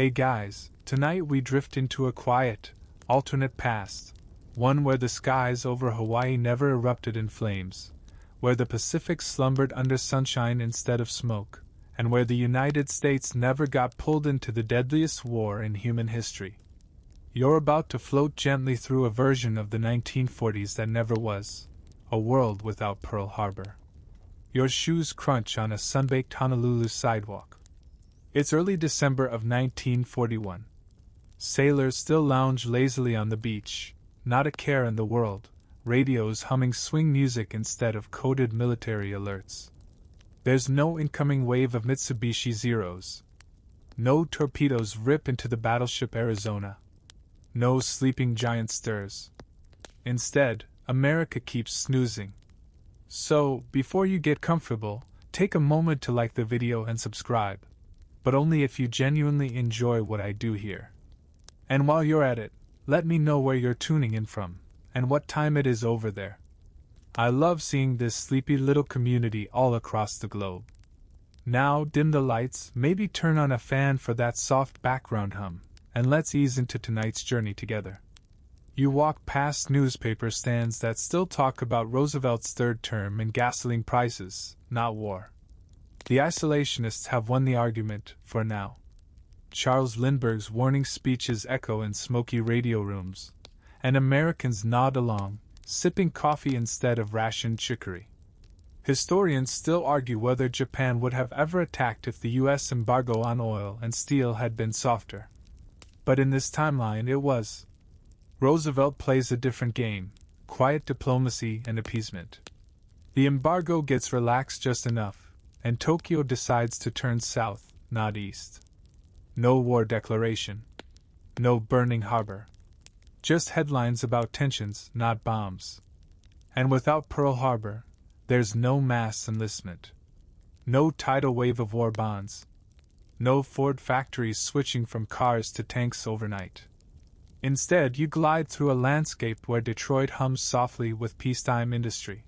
Hey guys, tonight we drift into a quiet, alternate past, one where the skies over Hawaii never erupted in flames, where the Pacific slumbered under sunshine instead of smoke, and where the United States never got pulled into the deadliest war in human history. You're about to float gently through a version of the 1940s that never was, a world without Pearl Harbor. Your shoes crunch on a sun-baked Honolulu sidewalk. It's early December of 1941. Sailors still lounge lazily on the beach, not a care in the world, radios humming swing music instead of coded military alerts. There's no incoming wave of Mitsubishi Zeros. No torpedoes rip into the battleship Arizona. No sleeping giant stirs. Instead, America keeps snoozing. So, before you get comfortable, take a moment to like the video and subscribe. But only if you genuinely enjoy what I do here. And while you're at it, let me know where you're tuning in from, and what time it is over there. I love seeing this sleepy little community all across the globe. Now dim the lights, maybe turn on a fan for that soft background hum, and let's ease into tonight's journey together. You walk past newspaper stands that still talk about Roosevelt's third term and gasoline prices, not war. The isolationists have won the argument, for now. Charles Lindbergh's warning speeches echo in smoky radio rooms, and Americans nod along, sipping coffee instead of rationed chicory. Historians still argue whether Japan would have ever attacked if the U.S. embargo on oil and steel had been softer. But in this timeline it was. Roosevelt plays a different game, quiet diplomacy and appeasement. The embargo gets relaxed just enough, and Tokyo decides to turn south, not east. No war declaration. No burning harbor. Just headlines about tensions, not bombs. And without Pearl Harbor, there's no mass enlistment. No tidal wave of war bonds. No Ford factories switching from cars to tanks overnight. Instead, you glide through a landscape where Detroit hums softly with peacetime industry.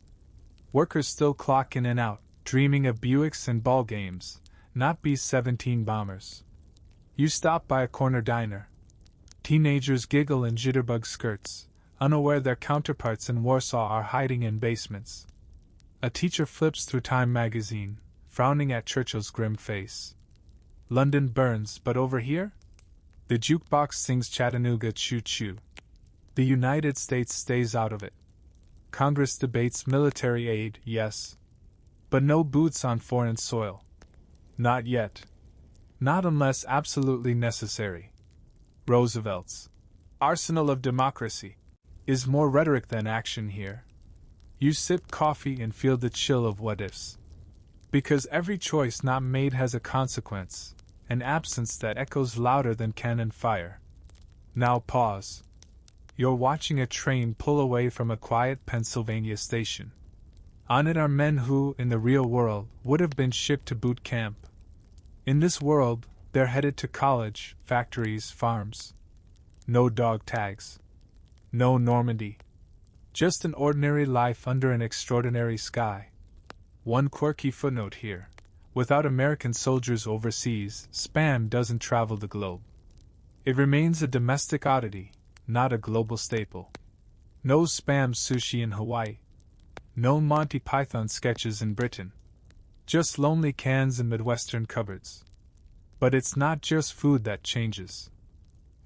Workers still clock in and out, dreaming of Buicks and ball games, not B-17 bombers. You stop by a corner diner. Teenagers giggle in jitterbug skirts, unaware their counterparts in Warsaw are hiding in basements. A teacher flips through Time magazine, frowning at Churchill's grim face. London burns, but over here? The jukebox sings Chattanooga Choo-Choo. The United States stays out of it. Congress debates military aid, yes. But no boots on foreign soil. Not yet. Not unless absolutely necessary. Roosevelt's arsenal of democracy is more rhetoric than action here. You sip coffee and feel the chill of what-ifs. Because every choice not made has a consequence, an absence that echoes louder than cannon fire. Now pause. You're watching a train pull away from a quiet Pennsylvania station. On it are men who, in the real world, would have been shipped to boot camp. In this world, they're headed to college, factories, farms. No dog tags. No Normandy. Just an ordinary life under an extraordinary sky. One quirky footnote here. Without American soldiers overseas, Spam doesn't travel the globe. It remains a domestic oddity, not a global staple. No Spam sushi in Hawaii. No Monty Python sketches in Britain. Just lonely cans in Midwestern cupboards. But it's not just food that changes.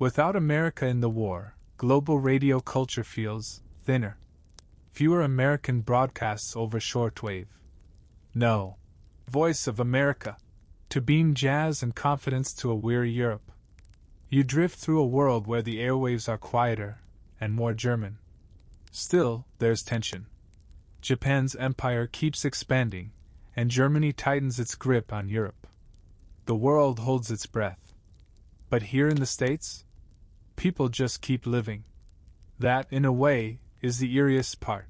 Without America in the war, global radio culture feels thinner. Fewer American broadcasts over shortwave. No. Voice of America. To beam jazz and confidence to a weary Europe. You drift through a world where the airwaves are quieter and more German. Still, there's tension. Japan's empire keeps expanding, and Germany tightens its grip on Europe. The world holds its breath. But here in the States, people just keep living. That, in a way, is the eeriest part.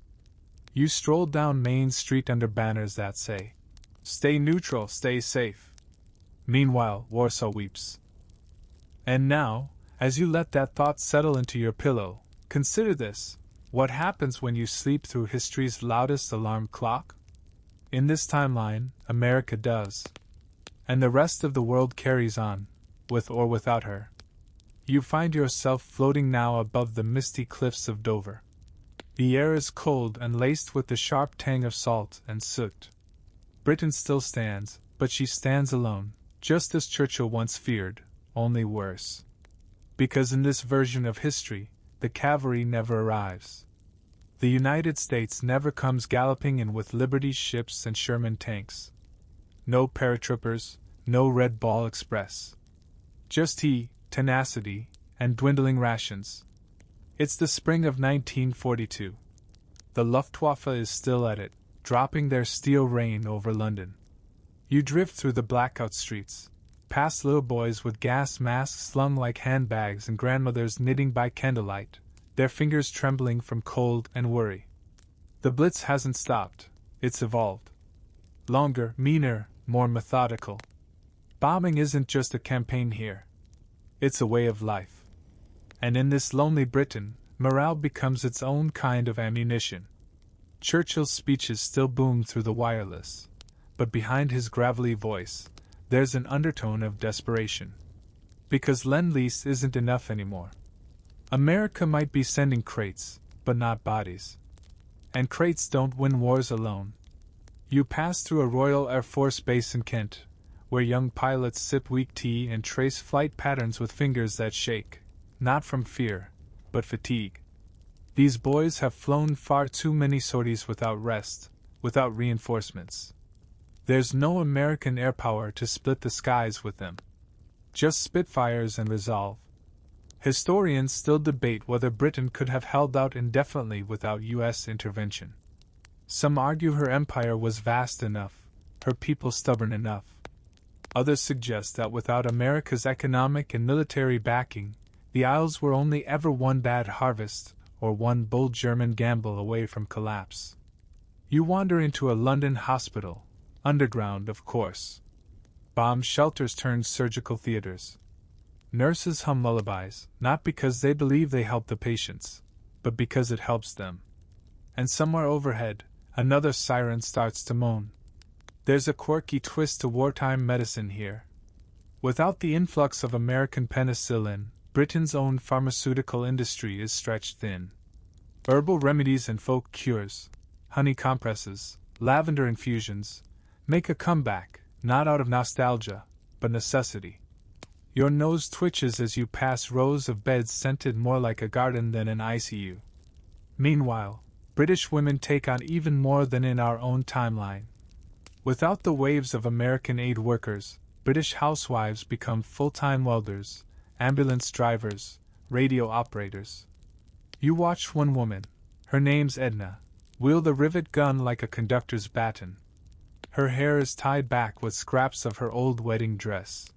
You stroll down Main Street under banners that say, "Stay neutral, stay safe." Meanwhile, Warsaw weeps. And now, as you let that thought settle into your pillow, consider this. What happens when you sleep through history's loudest alarm clock? In this timeline, America does. And the rest of the world carries on, with or without her. You find yourself floating now above the misty cliffs of Dover. The air is cold and laced with the sharp tang of salt and soot. Britain still stands, but she stands alone, just as Churchill once feared, only worse. Because in this version of history, the cavalry never arrives. The United States never comes galloping in with Liberty's ships and Sherman tanks. No paratroopers, no Red Ball Express. Just tenacity, and dwindling rations. It's the spring of 1942. The Luftwaffe is still at it, dropping their steel rain over London. You drift through the blackout streets, past little boys with gas masks slung like handbags and grandmothers knitting by candlelight, their fingers trembling from cold and worry. The Blitz hasn't stopped, it's evolved. Longer, meaner, more methodical. Bombing isn't just a campaign here. It's a way of life. And in this lonely Britain, morale becomes its own kind of ammunition. Churchill's speeches still boom through the wireless, but behind his gravelly voice, there's an undertone of desperation. Because Lend-Lease isn't enough anymore. America might be sending crates, but not bodies. And crates don't win wars alone. You pass through a Royal Air Force base in Kent, where young pilots sip weak tea and trace flight patterns with fingers that shake, not from fear, but fatigue. These boys have flown far too many sorties without rest, without reinforcements. There's no American air power to split the skies with them. Just Spitfires and resolve. Historians still debate whether Britain could have held out indefinitely without U.S. intervention. Some argue her empire was vast enough, her people stubborn enough. Others suggest that without America's economic and military backing, the Isles were only ever one bad harvest or one bold German gamble away from collapse. You wander into a London hospital, underground of course. Bomb shelters turned surgical theaters. Nurses hum lullabies, not because they believe they help the patients, but because it helps them. And somewhere overhead, another siren starts to moan. There's a quirky twist to wartime medicine here. Without the influx of American penicillin, Britain's own pharmaceutical industry is stretched thin. Herbal remedies and folk cures, honey compresses, lavender infusions, make a comeback, not out of nostalgia, but necessity. Your nose twitches as you pass rows of beds scented more like a garden than an ICU. Meanwhile, British women take on even more than in our own timeline. Without the waves of American aid workers, British housewives become full-time welders, ambulance drivers, radio operators. You watch one woman, her name's Edna, wield a rivet gun like a conductor's baton. Her hair is tied back with scraps of her old wedding dress.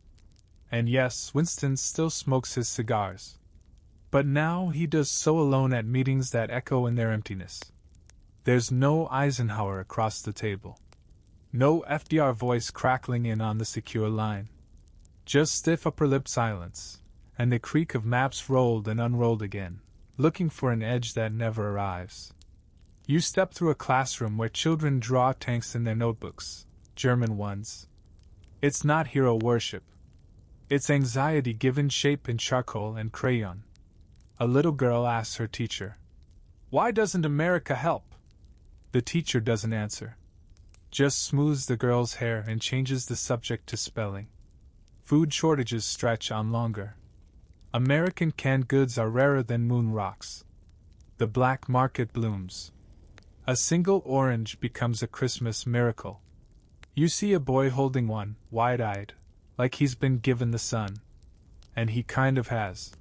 And yes, Winston still smokes his cigars. But now he does so alone at meetings that echo in their emptiness. There's no Eisenhower across the table. No FDR voice crackling in on the secure line. Just stiff upper-lip silence, and the creak of maps rolled and unrolled again, looking for an edge that never arrives. You step through a classroom where children draw tanks in their notebooks, German ones. It's not hero worship. It's anxiety given shape in charcoal and crayon. A little girl asks her teacher, "Why doesn't America help?" The teacher doesn't answer. Just smooths the girl's hair and changes the subject to spelling. Food shortages stretch on longer. American canned goods are rarer than moon rocks. The black market blooms. A single orange becomes a Christmas miracle. You see a boy holding one, wide-eyed, like he's been given the sun. And he kind of has.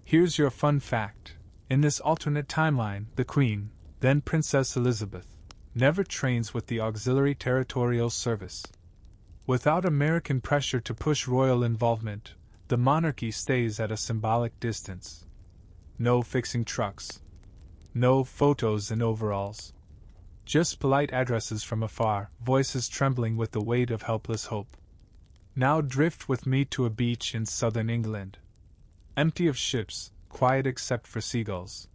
Here's your fun fact. In this alternate timeline, the Queen, then Princess Elizabeth, never trains with the Auxiliary Territorial Service. Without American pressure to push royal involvement, the monarchy stays at a symbolic distance. No fixing trucks. No photos in overalls. Just polite addresses from afar, voices trembling with the weight of helpless hope. Now drift with me to a beach in southern England. Empty of ships, quiet except for seagulls.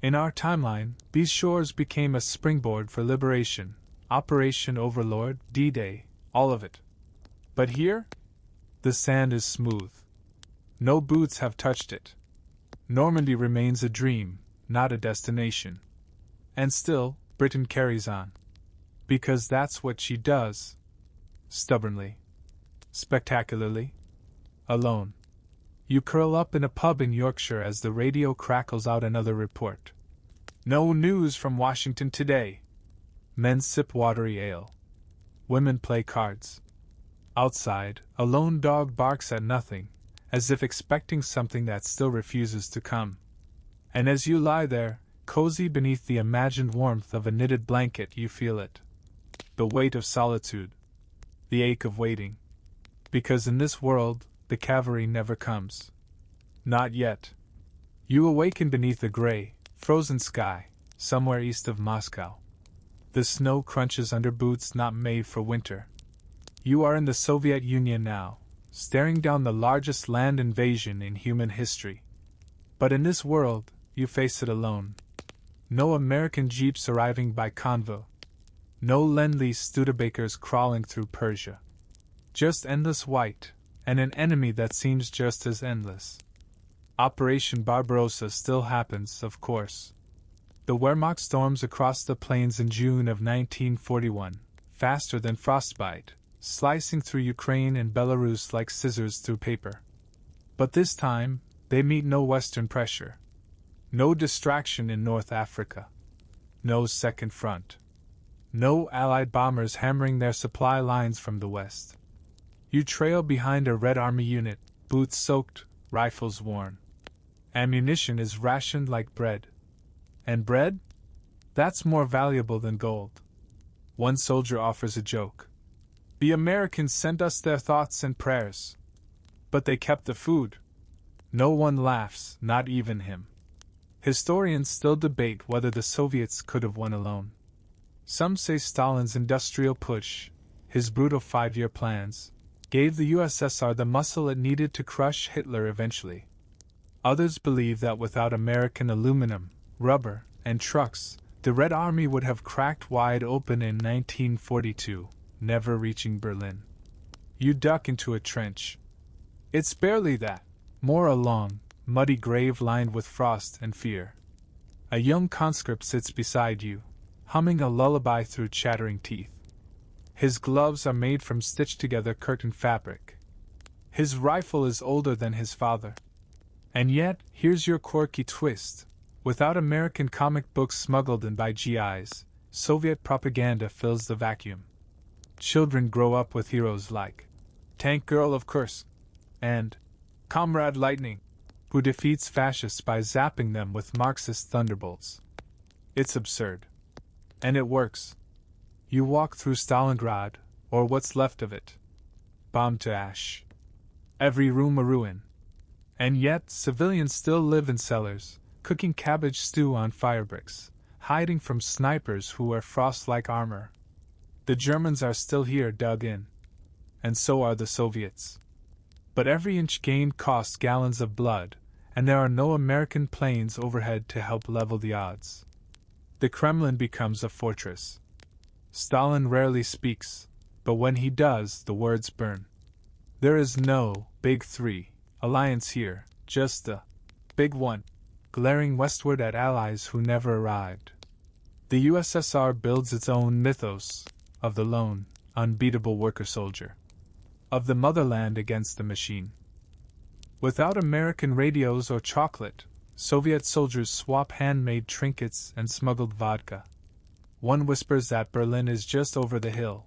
In our timeline, these shores became a springboard for liberation, Operation Overlord, D-Day, all of it. But here? The sand is smooth. No boots have touched it. Normandy remains a dream, not a destination. And still, Britain carries on. Because that's what she does. Stubbornly. Spectacularly. Alone. You curl up in a pub in Yorkshire as the radio crackles out another report. No news from Washington today. Men sip watery ale. Women play cards. Outside, a lone dog barks at nothing, as if expecting something that still refuses to come. And as you lie there, cozy beneath the imagined warmth of a knitted blanket, you feel it. The weight of solitude. The ache of waiting. Because in this world, the cavalry never comes. Not yet. You awaken beneath a gray, frozen sky, somewhere east of Moscow. The snow crunches under boots not made for winter. You are in the Soviet Union now, staring down the largest land invasion in human history. But in this world, you face it alone. No American jeeps arriving by convoy. No Lend-Lease Studebakers crawling through Persia. Just endless white, and an enemy that seems just as endless. Operation Barbarossa still happens, of course. The Wehrmacht storms across the plains in June of 1941, faster than frostbite, slicing through Ukraine and Belarus like scissors through paper. But this time, they meet no Western pressure. No distraction in North Africa. No second front. No Allied bombers hammering their supply lines from the west. You trail behind a Red Army unit, boots soaked, rifles worn. Ammunition is rationed like bread. And bread? That's more valuable than gold. One soldier offers a joke. The Americans sent us their thoughts and prayers. But they kept the food. No one laughs, not even him. Historians still debate whether the Soviets could have won alone. Some say Stalin's industrial push, his brutal 5-year plans, gave the USSR the muscle it needed to crush Hitler eventually. Others believe that without American aluminum, rubber, and trucks, the Red Army would have cracked wide open in 1942, never reaching Berlin. You duck into a trench. It's barely that, more a long, muddy grave lined with frost and fear. A young conscript sits beside you, humming a lullaby through chattering teeth. His gloves are made from stitched-together curtain fabric. His rifle is older than his father. And yet, here's your quirky twist. Without American comic books smuggled in by GIs, Soviet propaganda fills the vacuum. Children grow up with heroes like Tank Girl of Kursk and Comrade Lightning, who defeats fascists by zapping them with Marxist thunderbolts. It's absurd. And it works. You walk through Stalingrad, or what's left of it. Bombed to ash. Every room a ruin. And yet, civilians still live in cellars, cooking cabbage stew on firebricks, hiding from snipers who wear frost-like armor. The Germans are still here dug in. And so are the Soviets. But every inch gained costs gallons of blood, and there are no American planes overhead to help level the odds. The Kremlin becomes a fortress. Stalin rarely speaks, but when he does, the words burn. There is no Big Three alliance here, just the Big One, glaring westward at allies who never arrived. The USSR builds its own mythos of the lone, unbeatable worker soldier, of the motherland against the machine. Without American radios or chocolate, Soviet soldiers swap handmade trinkets and smuggled vodka. One whispers that Berlin is just over the hill.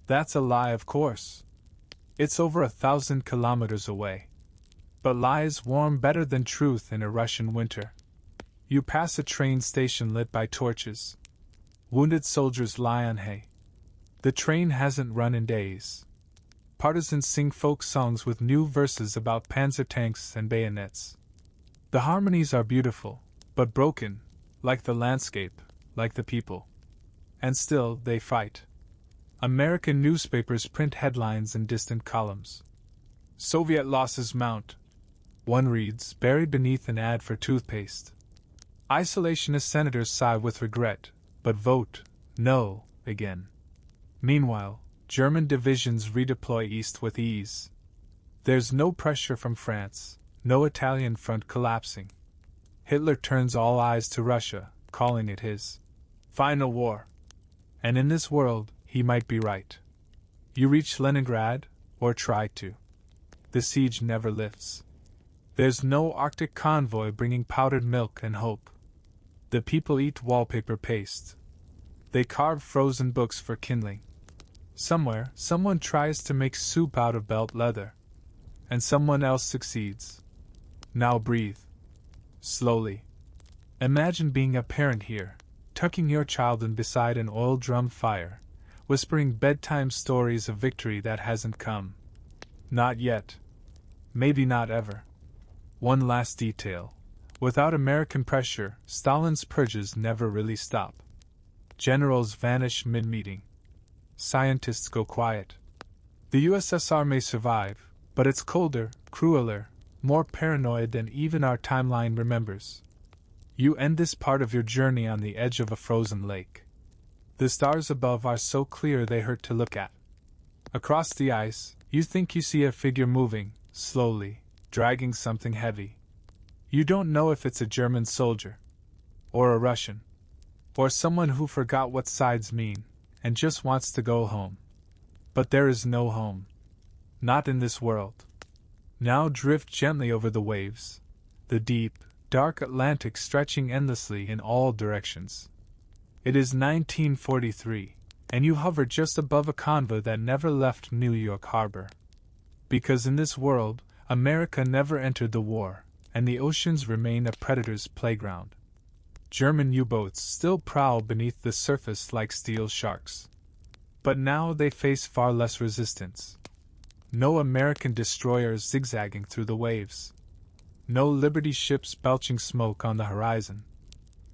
That's a lie, of course. It's over 1,000 kilometers away. But lies warm better than truth in a Russian winter. You pass a train station lit by torches. Wounded soldiers lie on hay. The train hasn't run in days. Partisans sing folk songs with new verses about panzer tanks and bayonets. The harmonies are beautiful, but broken, like the landscape, like the people. And still, they fight. American newspapers print headlines in distant columns. Soviet losses mount. One reads, buried beneath an ad for toothpaste. Isolationist senators sigh with regret, but vote no again. Meanwhile, German divisions redeploy east with ease. There's no pressure from France, no Italian front collapsing. Hitler turns all eyes to Russia, calling it his final war. And in this world, he might be right. You reach Leningrad, or try to. The siege never lifts. There's no Arctic convoy bringing powdered milk and hope. The people eat wallpaper paste. They carve frozen books for kindling. Somewhere, someone tries to make soup out of belt leather. And someone else succeeds. Now breathe. Slowly. Imagine being a parent here, tucking your child in beside an oil drum fire, whispering bedtime stories of victory that hasn't come. Not yet. Maybe not ever. One last detail. Without American pressure, Stalin's purges never really stop. Generals vanish mid-meeting. Scientists go quiet. The USSR may survive, but it's colder, crueler, more paranoid than even our timeline remembers. You end this part of your journey on the edge of a frozen lake. The stars above are so clear they hurt to look at. Across the ice, you think you see a figure moving, slowly, dragging something heavy. You don't know if it's a German soldier, or a Russian, or someone who forgot what sides mean, and just wants to go home. But there is no home. Not in this world. Now drift gently over the waves, the deep, dark Atlantic stretching endlessly in all directions. It is 1943, and you hover just above a convoy that never left New York Harbor. Because in this world, America never entered the war, and the oceans remain a predator's playground. German U-boats still prowl beneath the surface like steel sharks. But now they face far less resistance. No American destroyers zigzagging through the waves. No Liberty ships belching smoke on the horizon.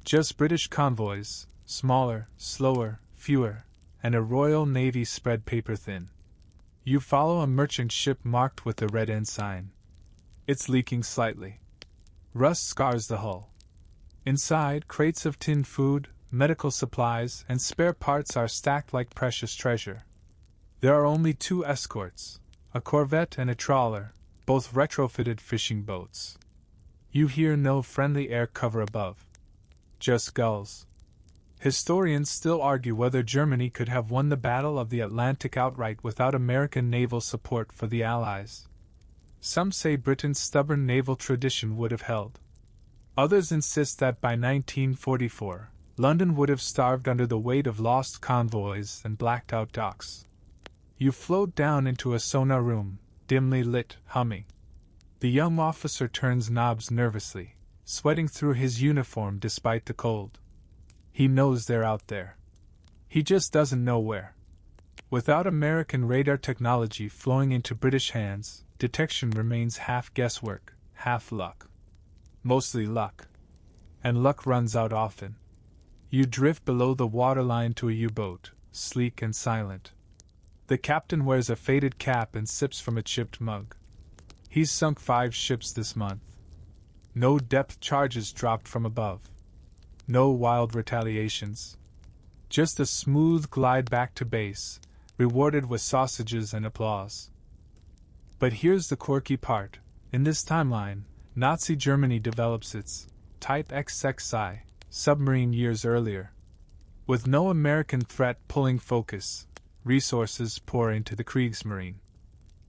Just British convoys, smaller, slower, fewer, and a Royal Navy spread paper thin. You follow a merchant ship marked with a red ensign. It's leaking slightly. Rust scars the hull. Inside, crates of tinned food, medical supplies, and spare parts are stacked like precious treasure. There are only 2 escorts, a corvette and a trawler, both retrofitted fishing boats. You hear no friendly air cover above. Just gulls. Historians still argue whether Germany could have won the Battle of the Atlantic outright without American naval support for the Allies. Some say Britain's stubborn naval tradition would have held. Others insist that by 1944, London would have starved under the weight of lost convoys and blacked-out docks. You float down into a sauna room, dimly lit, humming. The young officer turns knobs nervously, sweating through his uniform despite the cold. He knows they're out there. He just doesn't know where. Without American radar technology flowing into British hands, detection remains half guesswork, half luck. Mostly luck. And luck runs out often. You drift below the waterline to a U-boat, sleek and silent. The captain wears a faded cap and sips from a chipped mug. He's sunk 5 ships this month. No depth charges dropped from above. No wild retaliations. Just a smooth glide back to base, rewarded with sausages and applause. But here's the quirky part. In this timeline, Nazi Germany develops its Type XXI submarine years earlier. With no American threat pulling focus, resources pour into the Kriegsmarine.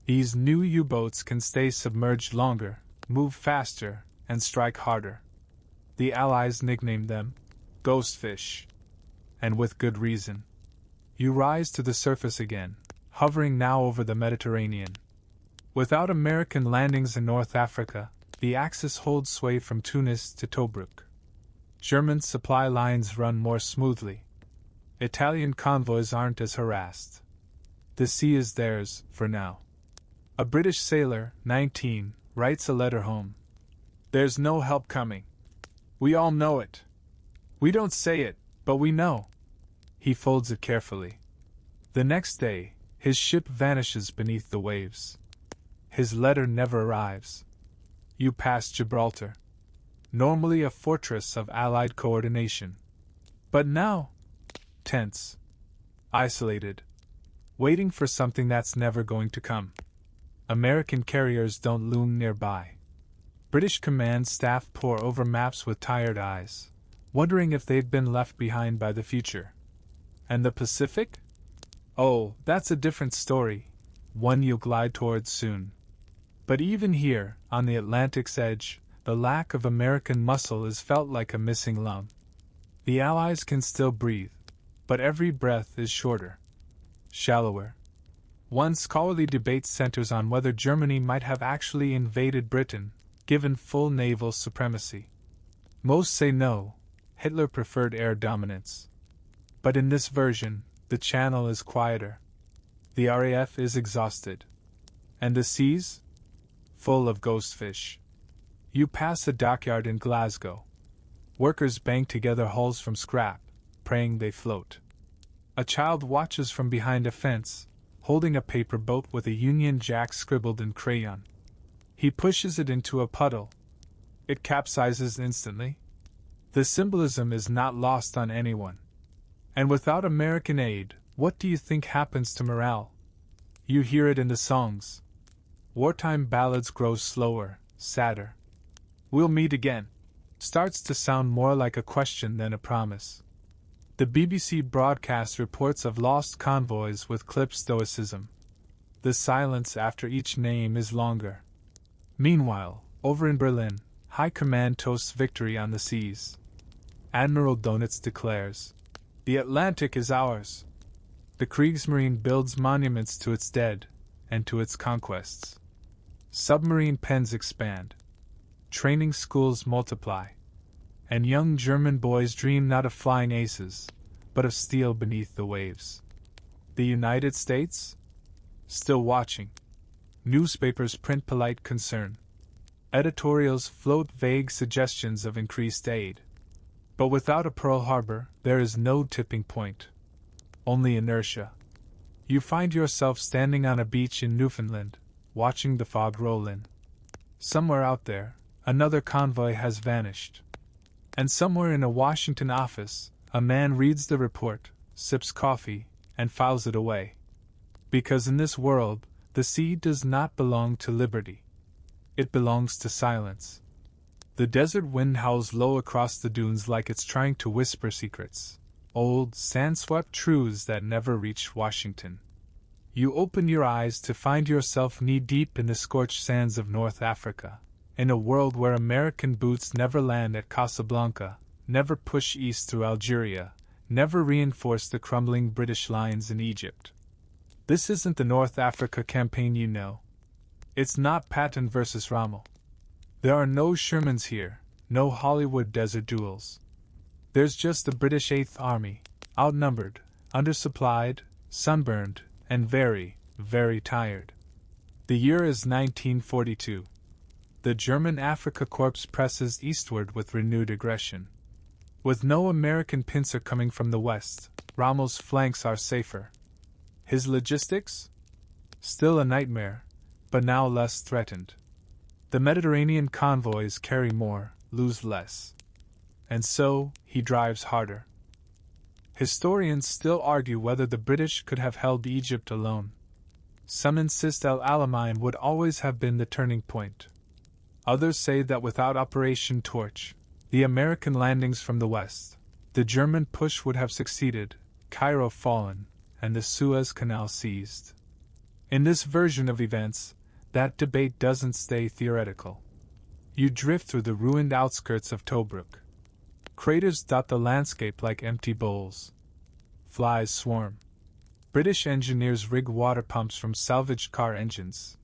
These new U-boats can stay submerged longer, move faster, and strike harder. The Allies nicknamed them Ghostfish. And with good reason. You rise to the surface again, hovering now over the Mediterranean. Without American landings in North Africa, the Axis holds sway from Tunis to Tobruk. German supply lines run more smoothly. Italian convoys aren't as harassed. The sea is theirs, for now. A British sailor, 19, writes a letter home. There's no help coming. We all know it. We don't say it, but we know. He folds it carefully. The next day, his ship vanishes beneath the waves. His letter never arrives. You pass Gibraltar. Normally a fortress of Allied coordination. But now, tense. Isolated. Waiting for something that's never going to come. American carriers don't loom nearby. British command staff pore over maps with tired eyes, wondering if they'd been left behind by the future. And the Pacific? Oh, that's a different story, one you'll glide towards soon. But even here, on the Atlantic's edge, the lack of American muscle is felt like a missing lung. The Allies can still breathe, but every breath is shorter, shallower. One scholarly debate centers on whether Germany might have actually invaded Britain, given full naval supremacy. Most say no, Hitler preferred air dominance. But in this version, the Channel is quieter. The RAF is exhausted. And the seas? Full of ghost fish. You pass a dockyard in Glasgow. Workers bang together hulls from scrap, praying they float. A child watches from behind a fence, holding a paper boat with a Union Jack scribbled in crayon. He pushes it into a puddle. It capsizes instantly. The symbolism is not lost on anyone. And without American aid, what do you think happens to morale? You hear it in the songs. Wartime ballads grow slower, sadder. "We'll meet again" starts to sound more like a question than a promise. The BBC broadcasts reports of lost convoys with clipped stoicism. The silence after each name is longer. Meanwhile, over in Berlin, High Command toasts victory on the seas. Admiral Donitz declares, "The Atlantic is ours." The Kriegsmarine builds monuments to its dead, and to its conquests. Submarine pens expand. Training schools multiply. And young German boys dream not of flying aces, but of steel beneath the waves. The United States? Still watching. Newspapers print polite concern. Editorials float vague suggestions of increased aid. But without a Pearl Harbor, there is no tipping point. Only inertia. You find yourself standing on a beach in Newfoundland, watching the fog roll in. Somewhere out there, another convoy has vanished. And somewhere in a Washington office, a man reads the report, sips coffee, and files it away. Because in this world, the sea does not belong to liberty. It belongs to silence. The desert wind howls low across the dunes like it's trying to whisper secrets. Old, sand-swept truths that never reach Washington. You open your eyes to find yourself knee-deep in the scorched sands of North Africa, in a world where American boots never land at Casablanca, never push east through Algeria, never reinforce the crumbling British lines in Egypt. This isn't the North Africa campaign you know. It's not Patton versus Rommel. There are no Shermans here, no Hollywood desert duels. There's just the British Eighth Army, outnumbered, undersupplied, sunburned, and very, very tired. The year is 1942. The German Afrika Korps presses eastward with renewed aggression. With no American pincer coming from the west, Rommel's flanks are safer. His logistics? Still a nightmare, but now less threatened. The Mediterranean convoys carry more, lose less. And so, he drives harder. Historians still argue whether the British could have held Egypt alone. Some insist El Alamein would always have been the turning point. Others say that without Operation Torch, the American landings from the west, the German push would have succeeded, Cairo fallen, and the Suez Canal seized. In this version of events, that debate doesn't stay theoretical. You drift through the ruined outskirts of Tobruk. Craters dot the landscape like empty bowls. Flies swarm. British engineers rig water pumps from salvaged car engines.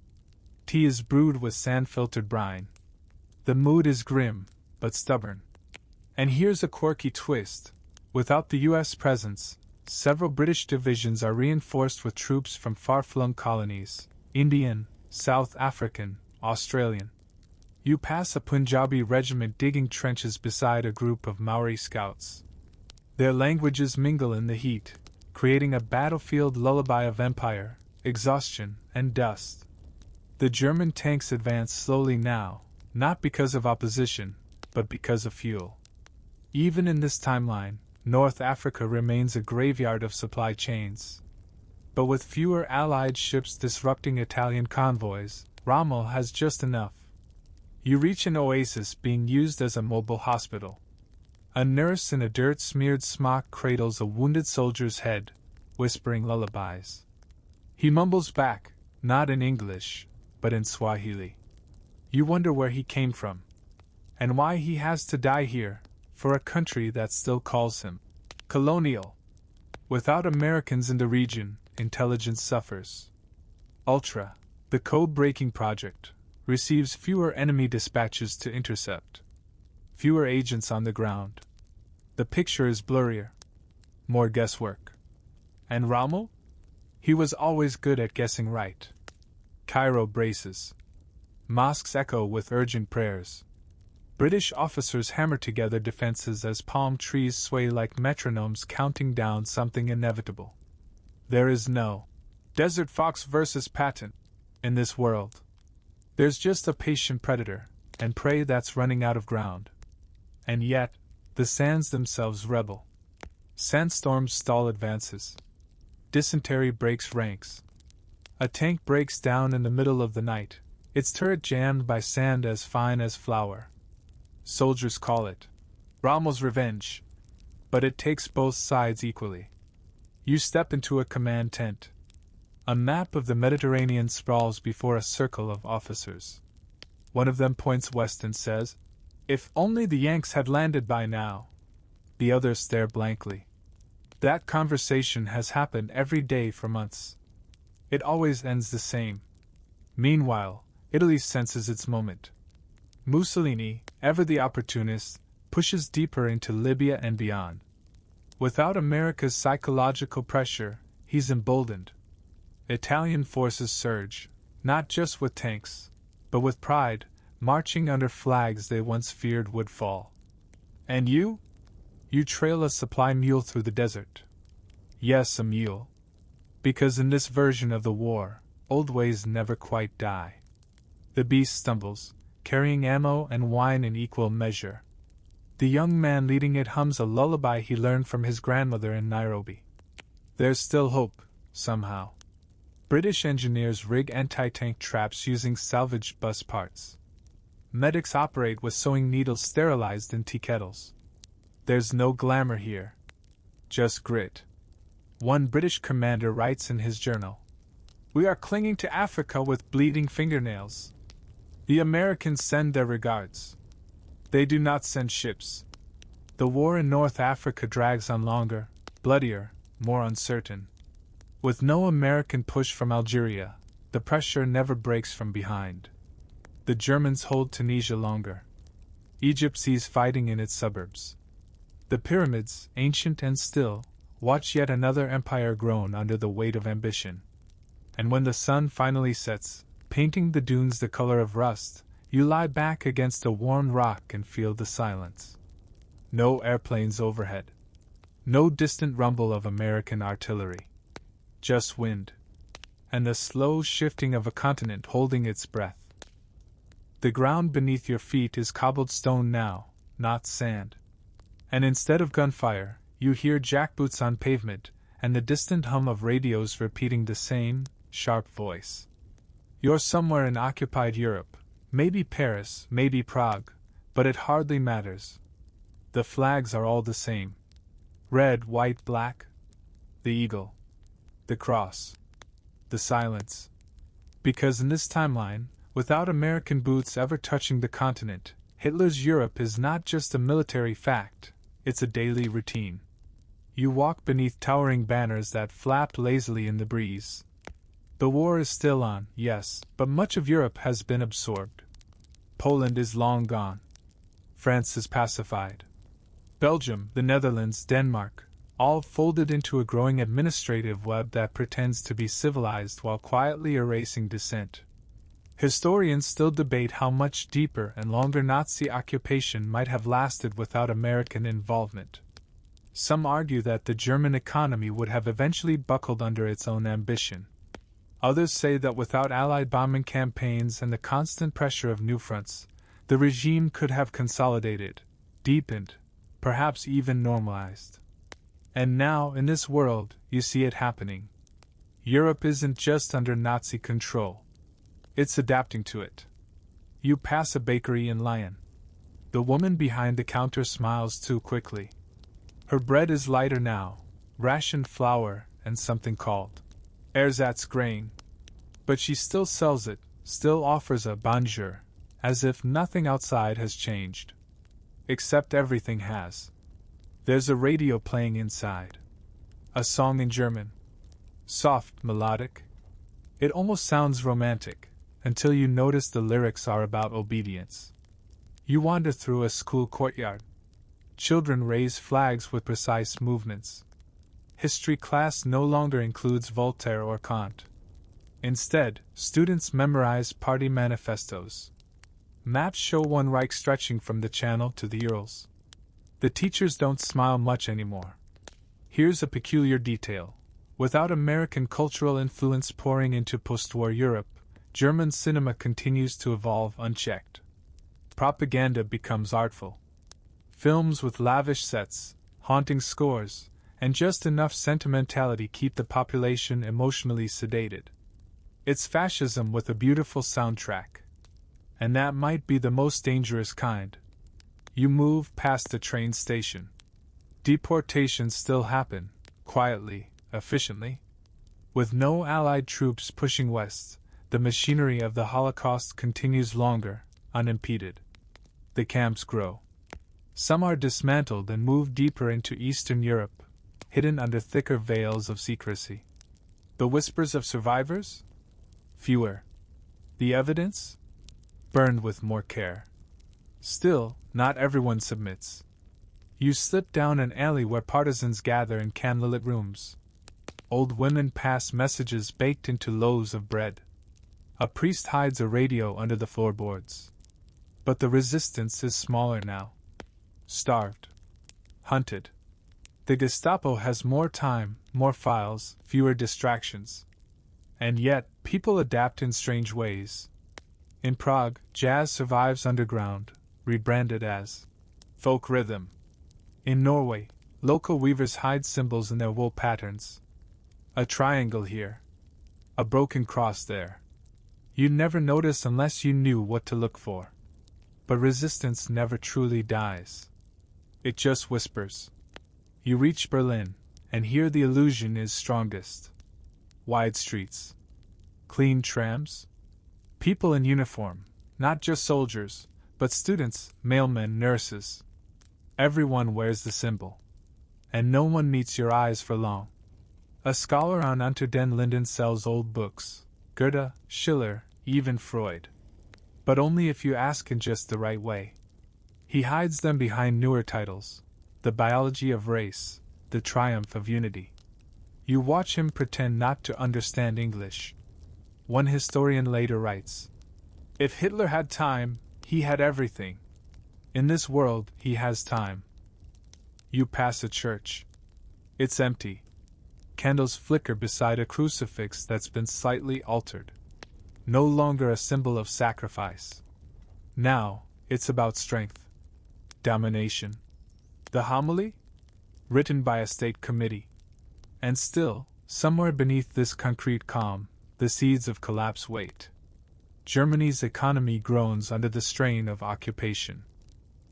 Tea is brewed with sand-filtered brine. The mood is grim, but stubborn. And here's a quirky twist. Without the U.S. presence, several British divisions are reinforced with troops from far-flung colonies, Indian, South African, Australian. You pass a Punjabi regiment digging trenches beside a group of Maori scouts. Their languages mingle in the heat, creating a battlefield lullaby of empire, exhaustion, and dust. The German tanks advance slowly now, not because of opposition, but because of fuel. Even in this timeline, North Africa remains a graveyard of supply chains. But with fewer Allied ships disrupting Italian convoys, Rommel has just enough. You reach an oasis being used as a mobile hospital. A nurse in a dirt-smeared smock cradles a wounded soldier's head, whispering lullabies. He mumbles back, not in English, but in Swahili. You wonder where he came from, and why he has to die here, for a country that still calls him colonial. Without Americans in the region, intelligence suffers. Ultra, the code-breaking project, receives fewer enemy dispatches to intercept. Fewer agents on the ground. The picture is blurrier. More guesswork. And Rommel? He was always good at guessing right. Cairo braces. Mosques echo with urgent prayers. British officers hammer together defenses as palm trees sway like metronomes counting down something inevitable. There is no desert fox versus Patton in this world. There's just a patient predator and prey that's running out of ground. And yet, the sands themselves rebel. Sandstorms stall advances. Dysentery breaks ranks. A tank breaks down in the middle of the night, its turret jammed by sand as fine as flour. Soldiers call it Rommel's revenge, but it takes both sides equally. You step into a command tent. A map of the Mediterranean sprawls before a circle of officers. One of them points west and says, "If only the Yanks had landed by now." The others stare blankly. That conversation has happened every day for months. It always ends the same. Meanwhile, Italy senses its moment. Mussolini, ever the opportunist, pushes deeper into Libya and beyond. Without America's psychological pressure, he's emboldened. Italian forces surge, not just with tanks, but with pride, marching under flags they once feared would fall. And you? You trail a supply mule through the desert. Yes, a mule. Because in this version of the war, old ways never quite die. The beast stumbles, carrying ammo and wine in equal measure. The young man leading it hums a lullaby he learned from his grandmother in Nairobi. There's still hope, somehow. British engineers rig anti-tank traps using salvaged bus parts. Medics operate with sewing needles sterilized in tea kettles. There's no glamour here. Just grit. One British commander writes in his journal, "We are clinging to Africa with bleeding fingernails. The Americans send their regards. They do not send ships. The war in North Africa drags on longer, bloodier, more uncertain. With no American push from Algeria, the pressure never breaks from behind. The Germans hold Tunisia longer. Egypt sees fighting in its suburbs. The pyramids, ancient and still, watch yet another empire groan under the weight of ambition. And when the sun finally sets, painting the dunes the color of rust, you lie back against a warm rock and feel the silence. No airplanes overhead. No distant rumble of American artillery. Just wind. And the slow shifting of a continent holding its breath. The ground beneath your feet is cobbled stone now, not sand. And instead of gunfire, you hear jackboots on pavement, and the distant hum of radios repeating the same, sharp voice. You're somewhere in occupied Europe, maybe Paris, maybe Prague, but it hardly matters. The flags are all the same. Red, white, black. The eagle. The cross. The silence. Because in this timeline, without American boots ever touching the continent, Hitler's Europe is not just a military fact, it's a daily routine. You walk beneath towering banners that flap lazily in the breeze. The war is still on, yes, but much of Europe has been absorbed. Poland is long gone. France is pacified. Belgium, the Netherlands, Denmark, all folded into a growing administrative web that pretends to be civilized while quietly erasing dissent. Historians still debate how much deeper and longer Nazi occupation might have lasted without American involvement. Some argue that the German economy would have eventually buckled under its own ambition. Others say that without Allied bombing campaigns and the constant pressure of new fronts, the regime could have consolidated, deepened, perhaps even normalized. And now, in this world, you see it happening. Europe isn't just under Nazi control. It's adapting to it. You pass a bakery in Lyon. The woman behind the counter smiles too quickly. Her bread is lighter now, rationed flour and something called Ersatzgrain. But she still sells it, still offers a bonjour, as if nothing outside has changed. Except everything has. There's a radio playing inside. A song in German. Soft, melodic. It almost sounds romantic, until you notice the lyrics are about obedience. You wander through a school courtyard. Children raise flags with precise movements. History class no longer includes Voltaire or Kant. Instead, students memorize party manifestos. Maps show one Reich stretching from the Channel to the Urals. The teachers don't smile much anymore. Here's a peculiar detail. Without American cultural influence pouring into post-war Europe, German cinema continues to evolve unchecked. Propaganda becomes artful. Films with lavish sets, haunting scores, and just enough sentimentality keep the population emotionally sedated. It's fascism with a beautiful soundtrack. And that might be the most dangerous kind. You move past the train station. Deportations still happen, quietly, efficiently. With no Allied troops pushing west, the machinery of the Holocaust continues longer, unimpeded. The camps grow. Some are dismantled and moved deeper into Eastern Europe, hidden under thicker veils of secrecy. The whispers of survivors? Fewer. The evidence? Burned with more care. Still, not everyone submits. You slip down an alley where partisans gather in candlelit rooms. Old women pass messages baked into loaves of bread. A priest hides a radio under the floorboards. But the resistance is smaller now. Starved. Hunted. The Gestapo has more time, more files, fewer distractions. And yet, people adapt in strange ways. In Prague, jazz survives underground, rebranded as folk rhythm. In Norway, local weavers hide symbols in their wool patterns. A triangle here. A broken cross there. You'd never notice unless you knew what to look for. But resistance never truly dies. It just whispers. You reach Berlin, and here the illusion is strongest. Wide streets. Clean trams. People in uniform, not just soldiers, but students, mailmen, nurses. Everyone wears the symbol. And no one meets your eyes for long. A scholar on Unter den Linden sells old books, Goethe, Schiller, even Freud. But only if you ask in just the right way. He hides them behind newer titles, The Biology of Race, The Triumph of Unity. You watch him pretend not to understand English. One historian later writes, "If Hitler had time, he had everything. In this world, he has time." You pass a church. It's empty. Candles flicker beside a crucifix that's been slightly altered. No longer a symbol of sacrifice. Now, it's about strength. Domination. The homily? Written by a state committee. And still, somewhere beneath this concrete calm, the seeds of collapse wait. Germany's economy groans under the strain of occupation.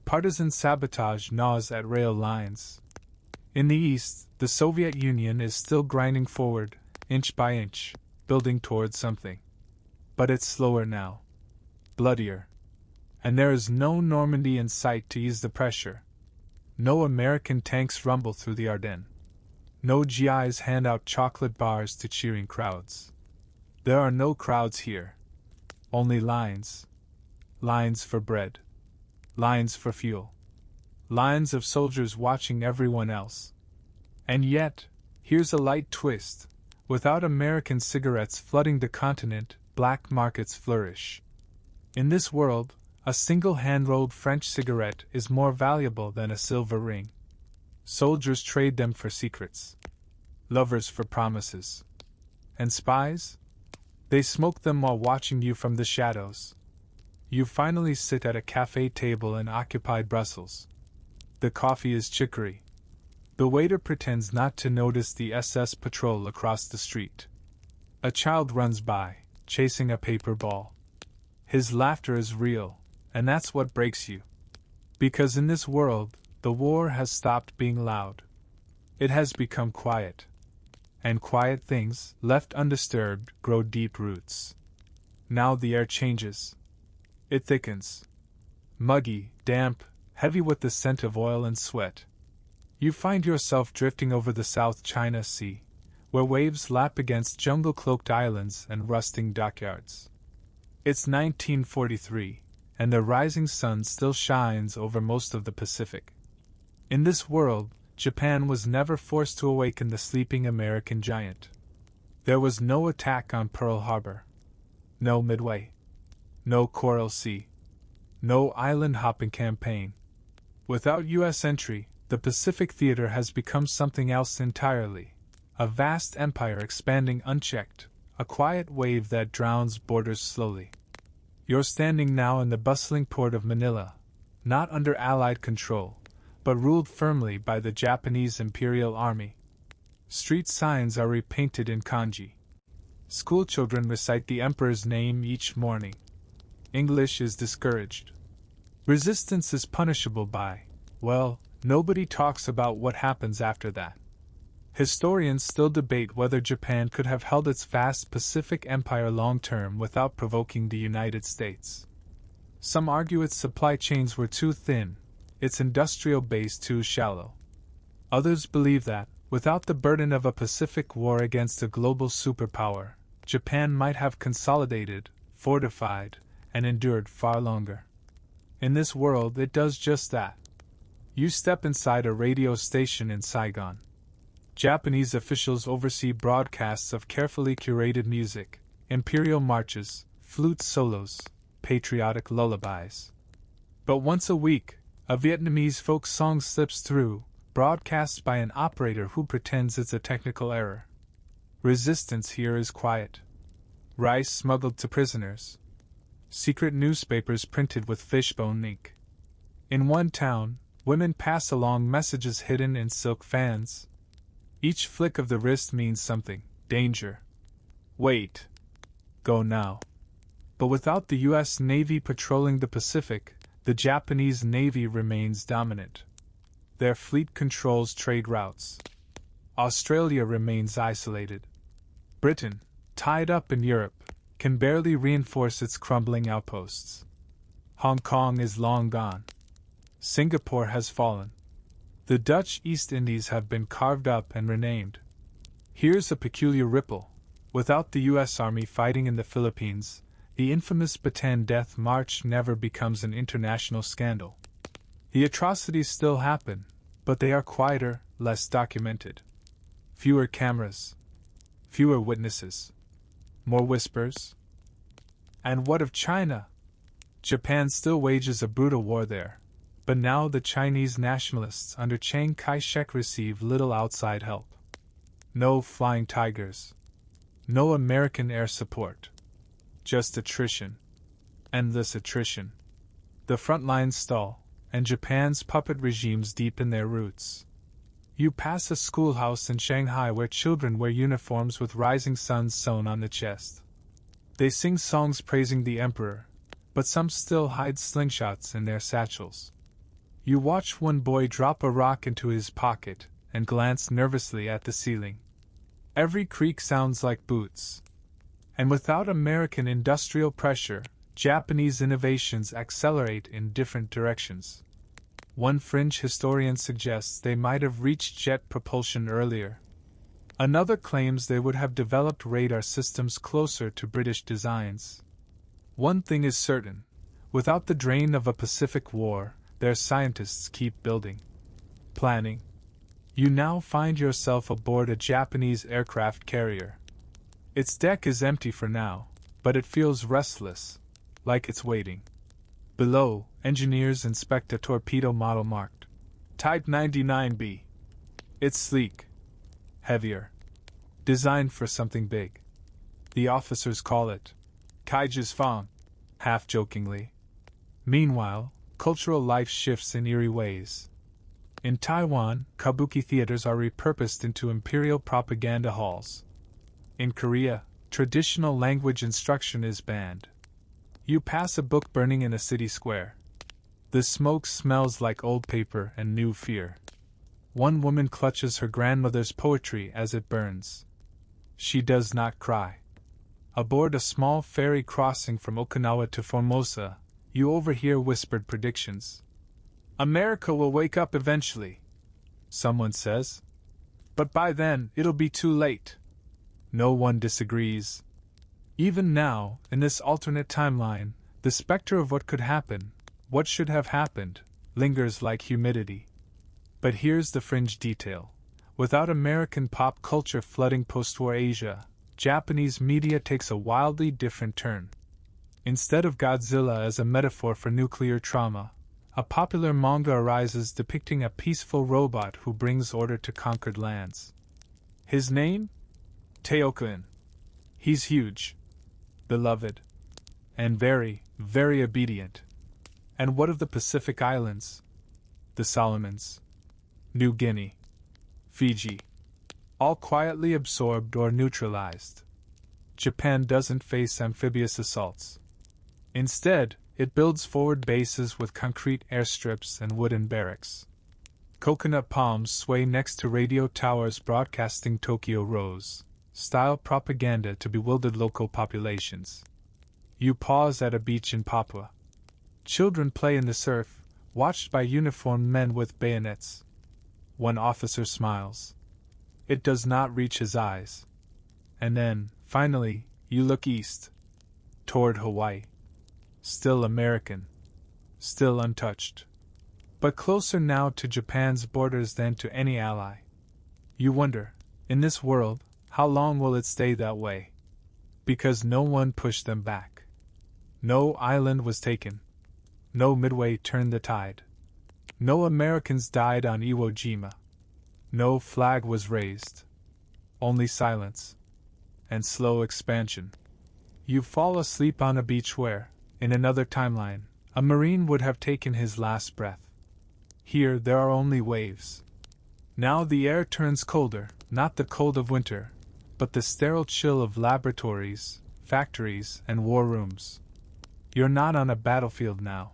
Partisan sabotage gnaws at rail lines. In the east, the Soviet Union is still grinding forward, inch by inch, building towards something. But it's slower now. Bloodier. And there is no Normandy in sight to ease the pressure. No American tanks rumble through the Ardennes. No GIs hand out chocolate bars to cheering crowds. There are no crowds here. Only lines. Lines for bread. Lines for fuel. Lines of soldiers watching everyone else. And yet, here's a light twist. Without American cigarettes flooding the continent, black markets flourish. In this world, a single hand-rolled French cigarette is more valuable than a silver ring. Soldiers trade them for secrets. Lovers for promises. And spies? They smoke them while watching you from the shadows. You finally sit at a cafe table in occupied Brussels. The coffee is chicory. The waiter pretends not to notice the SS patrol across the street. A child runs by, chasing a paper ball. His laughter is real, and that's what breaks you. Because in this world, the war has stopped being loud. It has become quiet. And quiet things, left undisturbed, grow deep roots. Now the air changes. It thickens. Muggy, damp, heavy with the scent of oil and sweat. You find yourself drifting over the South China Sea, where waves lap against jungle-cloaked islands and rusting dockyards. It's 1943, and the rising sun still shines over most of the Pacific. In this world, Japan was never forced to awaken the sleeping American giant. There was no attack on Pearl Harbor. No Midway. No Coral Sea. No island-hopping campaign. Without U.S. entry, the Pacific theater has become something else entirely. A vast empire expanding unchecked, a quiet wave that drowns borders slowly. You're standing now in the bustling port of Manila, not under Allied control, but ruled firmly by the Japanese Imperial Army. Street signs are repainted in kanji. Schoolchildren recite the emperor's name each morning. English is discouraged. Resistance is punishable by, well, nobody talks about what happens after that. Historians still debate whether Japan could have held its vast Pacific empire long-term without provoking the United States. Some argue its supply chains were too thin, its industrial base too shallow. Others believe that, without the burden of a Pacific war against a global superpower, Japan might have consolidated, fortified, and endured far longer. In this world, it does just that. You step inside a radio station in Saigon. Japanese officials oversee broadcasts of carefully curated music, imperial marches, flute solos, patriotic lullabies. But once a week, a Vietnamese folk song slips through, broadcast by an operator who pretends it's a technical error. Resistance here is quiet. Rice smuggled to prisoners. Secret newspapers printed with fishbone ink. In one town, women pass along messages hidden in silk fans. Each flick of the wrist means something. Danger. Wait. Go now. But without the U.S. Navy patrolling the Pacific, the Japanese Navy remains dominant. Their fleet controls trade routes. Australia remains isolated. Britain, tied up in Europe, can barely reinforce its crumbling outposts. Hong Kong is long gone. Singapore has fallen. The Dutch East Indies have been carved up and renamed. Here's a peculiar ripple. Without the U.S. Army fighting in the Philippines, the infamous Bataan Death March never becomes an international scandal. The atrocities still happen, but they are quieter, less documented. Fewer cameras. Fewer witnesses. More whispers. And what of China? Japan still wages a brutal war there, but now the Chinese nationalists under Chiang Kai-shek receive little outside help. No flying tigers. No American air support. Just attrition. Endless attrition. The front lines stall, and Japan's puppet regimes deepen their roots. You pass a schoolhouse in Shanghai where children wear uniforms with rising suns sewn on the chest. They sing songs praising the emperor, but some still hide slingshots in their satchels. You watch one boy drop a rock into his pocket and glance nervously at the ceiling. Every creak sounds like boots. And without American industrial pressure, Japanese innovations accelerate in different directions. One fringe historian suggests they might have reached jet propulsion earlier. Another claims they would have developed radar systems closer to British designs. One thing is certain, without the drain of a Pacific War, their scientists keep building. Planning. You now find yourself aboard a Japanese aircraft carrier. Its deck is empty for now, but it feels restless, like it's waiting. Below, engineers inspect a torpedo model marked Type 99B. It's sleek, heavier, designed for something big. The officers call it Kaiju's Fang, half-jokingly. Meanwhile, cultural life shifts in eerie ways. In Taiwan, kabuki theaters are repurposed into imperial propaganda halls. In Korea, Traditional language instruction is banned. You pass a book burning in a city square. The smoke smells like old paper and new fear. One woman clutches her grandmother's poetry as it burns. She does not cry. Aboard a small ferry crossing from Okinawa to Formosa, you overhear whispered predictions. America will wake up eventually, someone says. But by then, it'll be too late. No one disagrees. Even now, in this alternate timeline, the specter of what could happen, what should have happened, lingers like humidity. But here's the fringe detail. Without American pop culture flooding post-war Asia, Japanese media takes a wildly different turn. Instead of Godzilla as a metaphor for nuclear trauma, a popular manga arises depicting a peaceful robot who brings order to conquered lands. His name? Teokuin. He's huge, beloved, and very, very obedient. And what of the Pacific Islands? The Solomons, New Guinea, Fiji, all quietly absorbed or neutralized. Japan doesn't face amphibious assaults. Instead, it builds forward bases with concrete airstrips and wooden barracks. Coconut palms sway next to radio towers broadcasting Tokyo Rose style propaganda to bewildered local populations. You pause at a beach in Papua. Children play in the surf, watched by uniformed men with bayonets. One officer smiles. It does not reach his eyes. And then, finally, you look east, toward Hawaii. Still American. Still untouched. But closer now to Japan's borders than to any ally. You wonder, in this world, how long will it stay that way? Because no one pushed them back. No island was taken. No Midway turned the tide. No Americans died on Iwo Jima. No flag was raised. Only silence. And slow expansion. You fall asleep on a beach where, in another timeline, a Marine would have taken his last breath. Here there are only waves. Now the air turns colder, not the cold of winter, but the sterile chill of laboratories, factories, and war rooms. You're not on a battlefield now.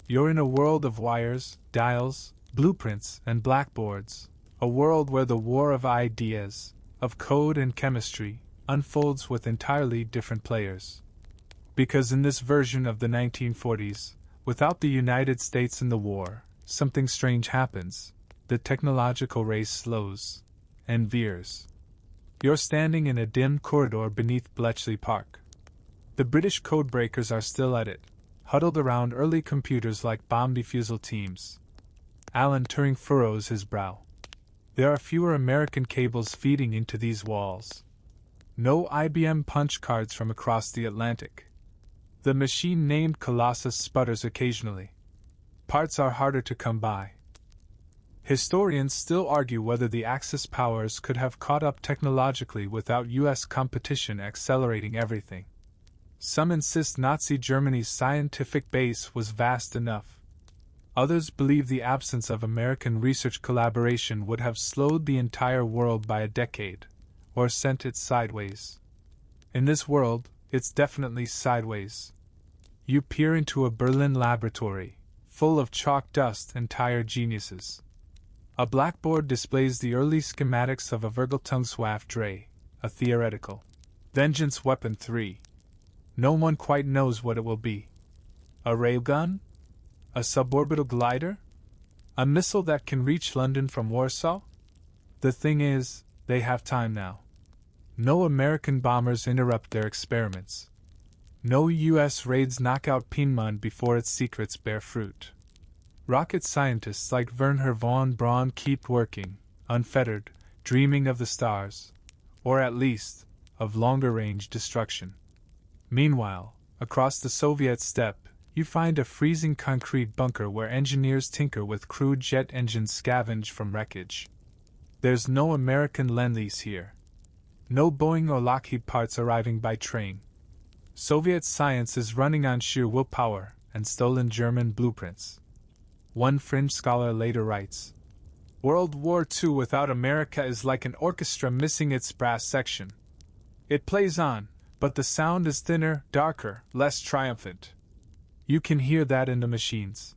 You're in a world of wires, dials, blueprints, and blackboards, a world where the war of ideas, of code and chemistry, unfolds with entirely different players. Because in this version of the 1940s, without the United States in the war, something strange happens. The technological race slows and veers. You're standing in a dim corridor beneath Bletchley Park. The British codebreakers are still at it, huddled around early computers like bomb defusal teams. Alan Turing furrows his brow. There are fewer American cables feeding into these walls. No IBM punch cards from across the Atlantic. The machine named Colossus sputters occasionally. Parts are harder to come by. Historians still argue whether the Axis powers could have caught up technologically without U.S. competition accelerating everything. Some insist Nazi Germany's scientific base was vast enough. Others believe the absence of American research collaboration would have slowed the entire world by a decade, or sent it sideways. In this world, it's definitely sideways. You peer into a Berlin laboratory, full of chalk dust and tired geniuses. A blackboard displays the early schematics of a Vergeltungswaffe Dre, a theoretical vengeance weapon 3. No one quite knows what it will be. A railgun? A suborbital glider? A missile that can reach London from Warsaw? The thing is, they have time now. No American bombers interrupt their experiments. No U.S. raids knock out Piedmont before its secrets bear fruit. Rocket scientists like Wernher von Braun keep working, unfettered, dreaming of the stars, or at least, of longer-range destruction. Meanwhile, across the Soviet steppe, you find a freezing concrete bunker where engineers tinker with crude jet engines scavenged from wreckage. There's no American Lend-Lease here. No Boeing or Lockheed parts arriving by train. Soviet science is running on sheer willpower and stolen German blueprints. One fringe scholar later writes, World War II without America is like an orchestra missing its brass section. It plays on, but the sound is thinner, darker, less triumphant. You can hear that in the machines.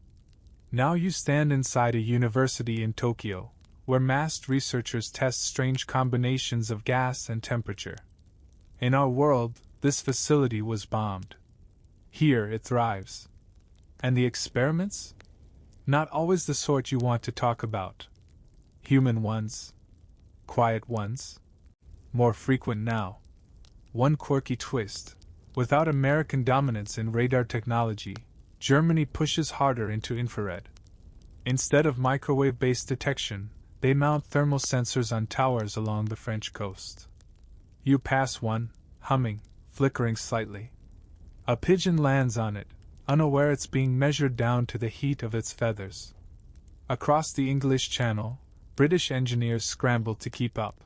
Now you stand inside a university in Tokyo, where masked researchers test strange combinations of gas and temperature. In our world, this facility was bombed. Here it thrives. And the experiments? Not always the sort you want to talk about. Human ones. Quiet ones. More frequent now. One quirky twist. Without American dominance in radar technology, Germany pushes harder into infrared. Instead of microwave-based detection, they mount thermal sensors on towers along the French coast. You pass one, humming, flickering slightly. A pigeon lands on it, unaware it's being measured down to the heat of its feathers. Across the English Channel, British engineers scramble to keep up.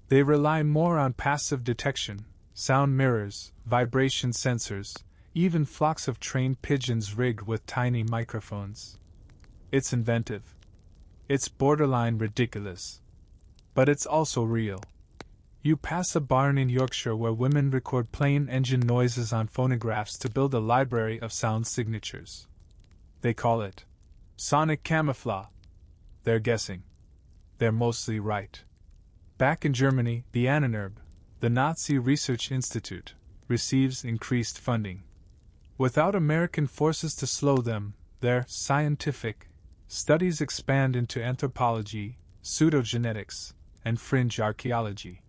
They rely more on passive detection, sound mirrors, vibration sensors, even flocks of trained pigeons rigged with tiny microphones. It's inventive. It's borderline ridiculous. But it's also real. You pass a barn in Yorkshire where women record plane engine noises on phonographs to build a library of sound signatures. They call it sonic camouflage. They're guessing. They're mostly right. Back in Germany, the Ahnenerbe, the Nazi Research Institute, receives increased funding. Without American forces to slow them, their scientific studies expand into anthropology, pseudogenetics, and fringe archaeology.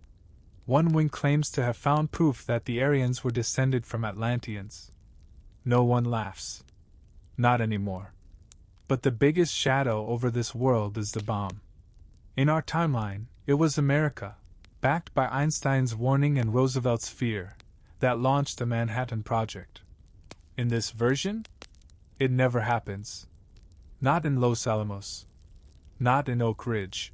One wing claims to have found proof that the Aryans were descended from Atlanteans. No one laughs. Not anymore. But the biggest shadow over this world is the bomb. In our timeline, it was America, backed by Einstein's warning and Roosevelt's fear, that launched the Manhattan Project. In this version, it never happens. Not in Los Alamos. Not in Oak Ridge.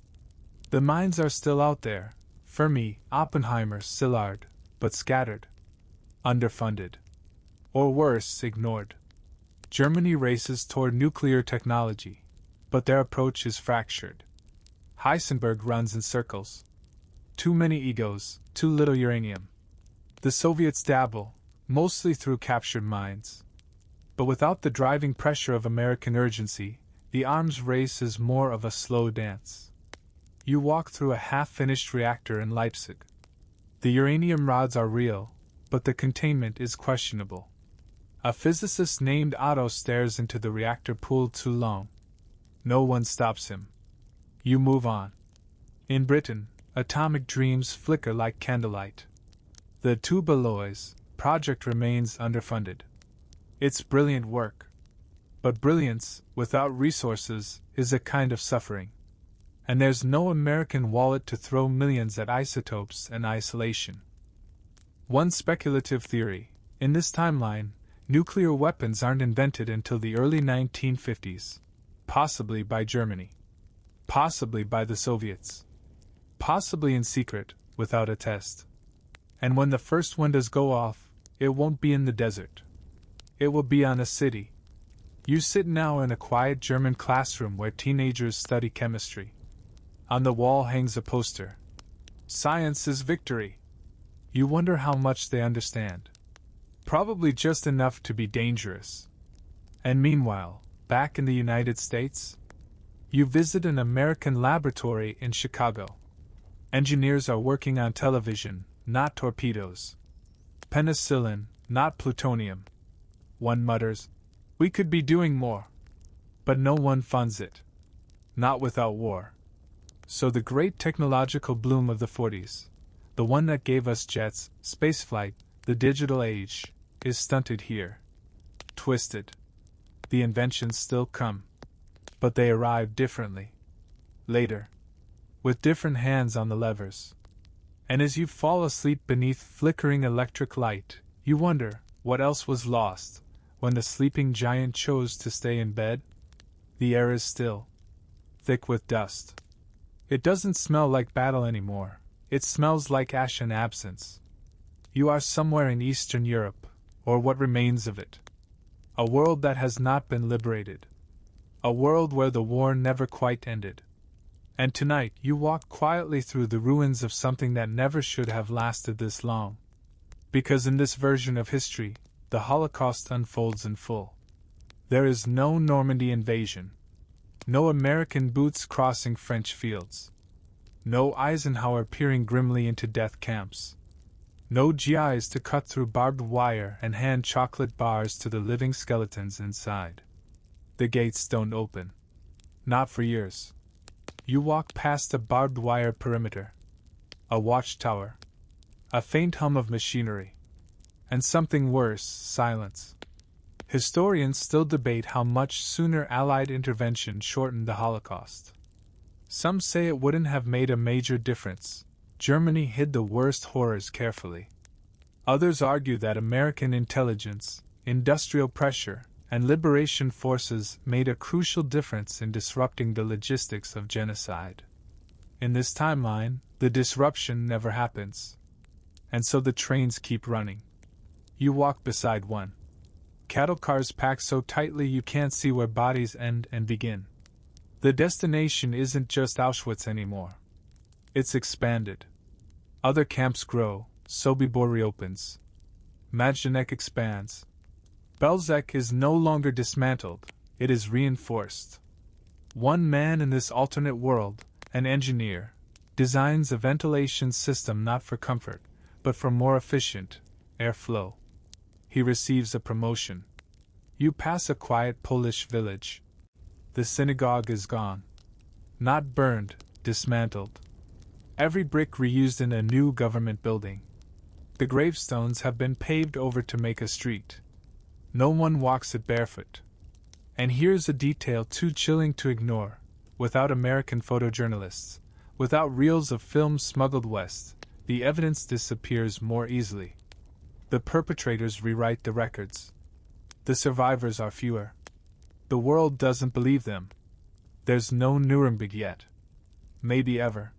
The mines are still out there, Fermi, Oppenheimer, Szilard, but scattered. Underfunded. Or worse, ignored. Germany races toward nuclear technology, but their approach is fractured. Heisenberg runs in circles. Too many egos, too little uranium. The Soviets dabble, mostly through captured mines. But without the driving pressure of American urgency, the arms race is more of a slow dance. You walk through a half-finished reactor in Leipzig. The uranium rods are real, but the containment is questionable. A physicist named Otto stares into the reactor pool too long. No one stops him. You move on. In Britain, atomic dreams flicker like candlelight. The two Belois project remains underfunded. It's brilliant work. But brilliance, without resources, is a kind of suffering. And there's no American wallet to throw millions at isotopes and isolation. One speculative theory: in this timeline, nuclear weapons aren't invented until the early 1950s. Possibly by Germany. Possibly by the Soviets. Possibly in secret, without a test. And when the first one does go off, it won't be in the desert. It will be on a city. You sit now in a quiet German classroom where teenagers study chemistry. On the wall hangs a poster. Science is victory. You wonder how much they understand. Probably just enough to be dangerous. And meanwhile, back in the United States, you visit an American laboratory in Chicago. Engineers are working on television, not torpedoes. Penicillin, not plutonium. One mutters, "We could be doing more." But no one funds it. Not without war. So the great technological bloom of the 40s, the one that gave us jets, spaceflight, the digital age, is stunted here. Twisted. The inventions still come. But they arrive differently. Later. With different hands on the levers. And as you fall asleep beneath flickering electric light, you wonder what else was lost when the sleeping giant chose to stay in bed. The air is still. Thick with dust. It doesn't smell like battle anymore. It smells like ash and absence. You are somewhere in Eastern Europe, or what remains of it. A world that has not been liberated. A world where the war never quite ended. And tonight you walk quietly through the ruins of something that never should have lasted this long. Because in this version of history, the Holocaust unfolds in full. There is no Normandy invasion. No American boots crossing French fields. No Eisenhower peering grimly into death camps. No GIs to cut through barbed wire and hand chocolate bars to the living skeletons inside. The gates don't open. Not for years. You walk past a barbed wire perimeter. A watchtower. A faint hum of machinery. And something worse, silence. Historians still debate how much sooner Allied intervention shortened the Holocaust. Some say it wouldn't have made a major difference. Germany hid the worst horrors carefully. Others argue that American intelligence, industrial pressure, and liberation forces made a crucial difference in disrupting the logistics of genocide. In this timeline, the disruption never happens. And so the trains keep running. You walk beside one. Cattle cars packed so tightly you can't see where bodies end and begin. The destination isn't just Auschwitz anymore. It's expanded. Other camps grow, Sobibor reopens. Majdanek expands. Belzec is no longer dismantled, it is reinforced. One man in this alternate world, an engineer, designs a ventilation system not for comfort, but for more efficient airflow. He receives a promotion. You pass a quiet Polish village. The synagogue is gone. Not burned, dismantled. Every brick reused in a new government building. The gravestones have been paved over to make a street. No one walks it barefoot. And here's a detail too chilling to ignore. Without American photojournalists, without reels of film smuggled west, the evidence disappears more easily. The perpetrators rewrite the records. The survivors are fewer. The world doesn't believe them. There's no Nuremberg yet. Maybe ever.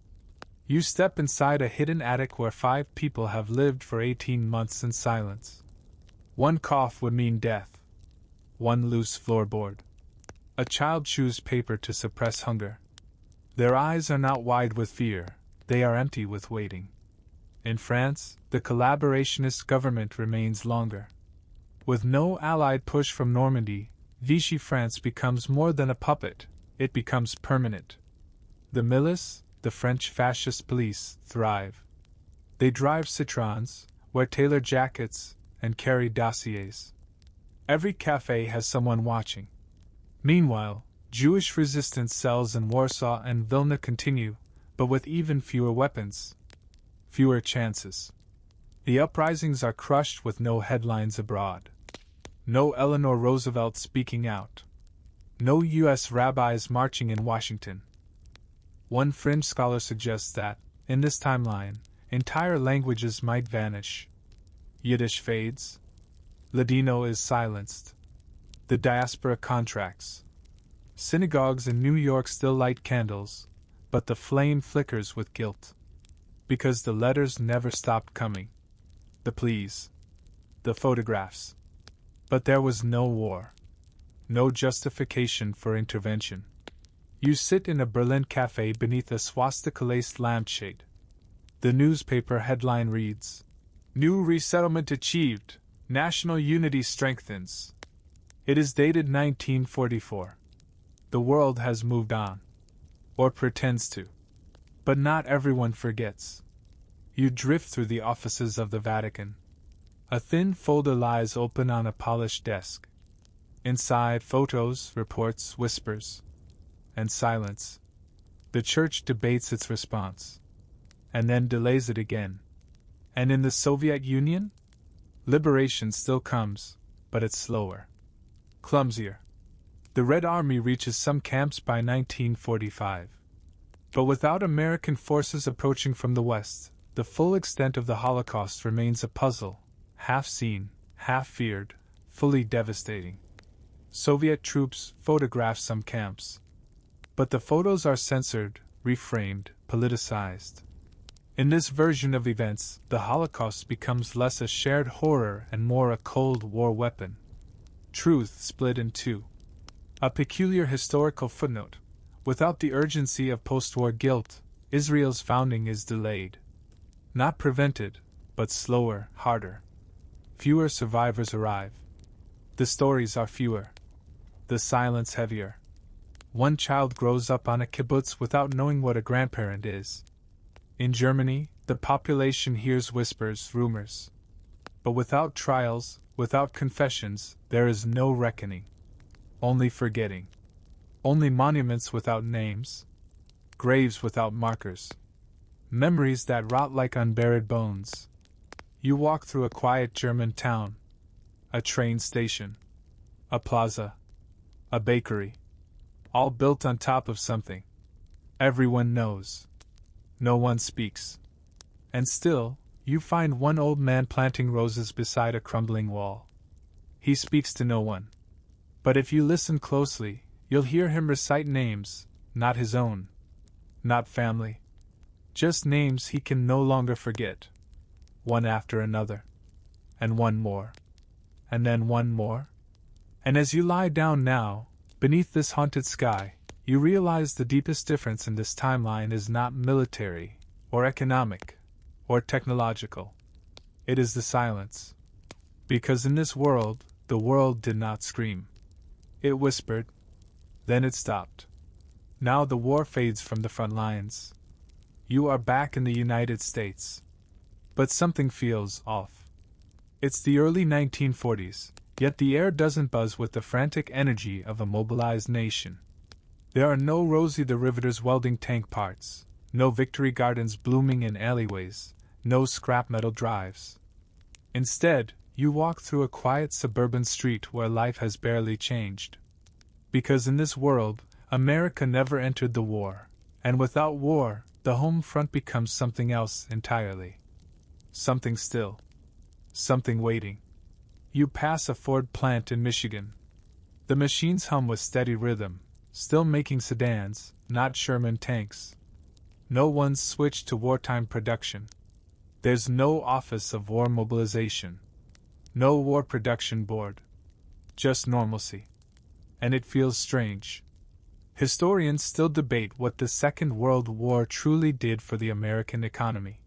You step inside a hidden attic where 5 people have lived for 18 months in silence. One cough would mean death. One loose floorboard. A child chews paper to suppress hunger. Their eyes are not wide with fear, they are empty with waiting. In France, the collaborationist government remains longer. With no Allied push from Normandy, Vichy France becomes more than a puppet, it becomes permanent. The milice, the French fascist police, thrive. They drive Citroëns, wear tailored jackets, and carry dossiers. Every cafe has someone watching. Meanwhile, Jewish resistance cells in Warsaw and Vilna continue, but with even fewer weapons. Fewer chances. The uprisings are crushed with no headlines abroad. No Eleanor Roosevelt speaking out. No U.S. rabbis marching in Washington. One fringe scholar suggests that, in this timeline, entire languages might vanish. Yiddish fades. Ladino is silenced. The diaspora contracts. Synagogues in New York still light candles, but the flame flickers with guilt. Because the letters never stopped coming. The pleas. The photographs. But there was no war. No justification for intervention. You sit in a Berlin cafe beneath a swastika-laced lampshade. The newspaper headline reads, "New resettlement achieved. National unity strengthens." It is dated 1944. The world has moved on. Or pretends to. But not everyone forgets. You drift through the offices of the Vatican. A thin folder lies open on a polished desk. Inside, photos, reports, whispers. And silence. The church debates its response. And then delays it again. And in the Soviet Union? Liberation still comes, but it's slower. Clumsier. The Red Army reaches some camps by 1945. But without American forces approaching from the west, the full extent of the Holocaust remains a puzzle, half seen, half feared, fully devastating. Soviet troops photograph some camps. But the photos are censored, reframed, politicized. In this version of events, the Holocaust becomes less a shared horror and more a Cold War weapon. Truth split in two. A peculiar historical footnote. Without the urgency of post-war guilt, Israel's founding is delayed. Not prevented, but slower, harder. Fewer survivors arrive. The stories are fewer. The silence heavier. One child grows up on a kibbutz without knowing what a grandparent is. In Germany, the population hears whispers, rumors. But without trials, without confessions, there is no reckoning. Only forgetting. Only monuments without names. Graves without markers. Memories that rot like unburied bones. You walk through a quiet German town. A train station. A plaza. A bakery. All built on top of something. Everyone knows. No one speaks. And still, you find one old man planting roses beside a crumbling wall. He speaks to no one. But if you listen closely, you'll hear him recite names, not his own. Not family. Just names he can no longer forget. One after another. And one more. And then one more. And as you lie down now, beneath this haunted sky, you realize the deepest difference in this timeline is not military, or economic, or technological. It is the silence. Because in this world, the world did not scream. It whispered. Then it stopped. Now the war fades from the front lines. You are back in the United States. But something feels off. It's the early 1940s, yet the air doesn't buzz with the frantic energy of a mobilized nation. There are no Rosie the Riveter's welding tank parts, no victory gardens blooming in alleyways, no scrap metal drives. Instead, you walk through a quiet suburban street where life has barely changed. Because in this world, America never entered the war, and without war, the home front becomes something else entirely. Something still. Something waiting. You pass a Ford plant in Michigan. The machines hum with steady rhythm, still making sedans, not Sherman tanks. No one's switched to wartime production. There's no Office of War Mobilization. No War Production Board. Just normalcy. And it feels strange. Historians still debate what the Second World War truly did for the American economy.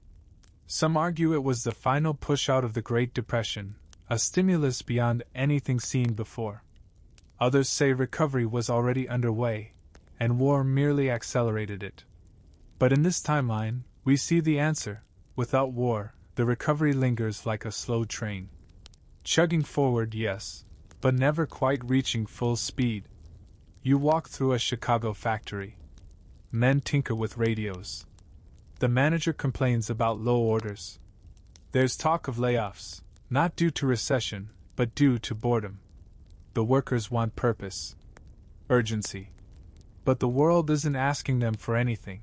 Some argue it was the final push out of the Great Depression, a stimulus beyond anything seen before. Others say recovery was already underway, and war merely accelerated it. But in this timeline, we see the answer. Without war, the recovery lingers like a slow train. Chugging forward, yes, but never quite reaching full speed. You walk through a Chicago factory. Men tinker with radios. The manager complains about low orders. There's talk of layoffs, not due to recession, but due to boredom. The workers want purpose. Urgency. But the world isn't asking them for anything.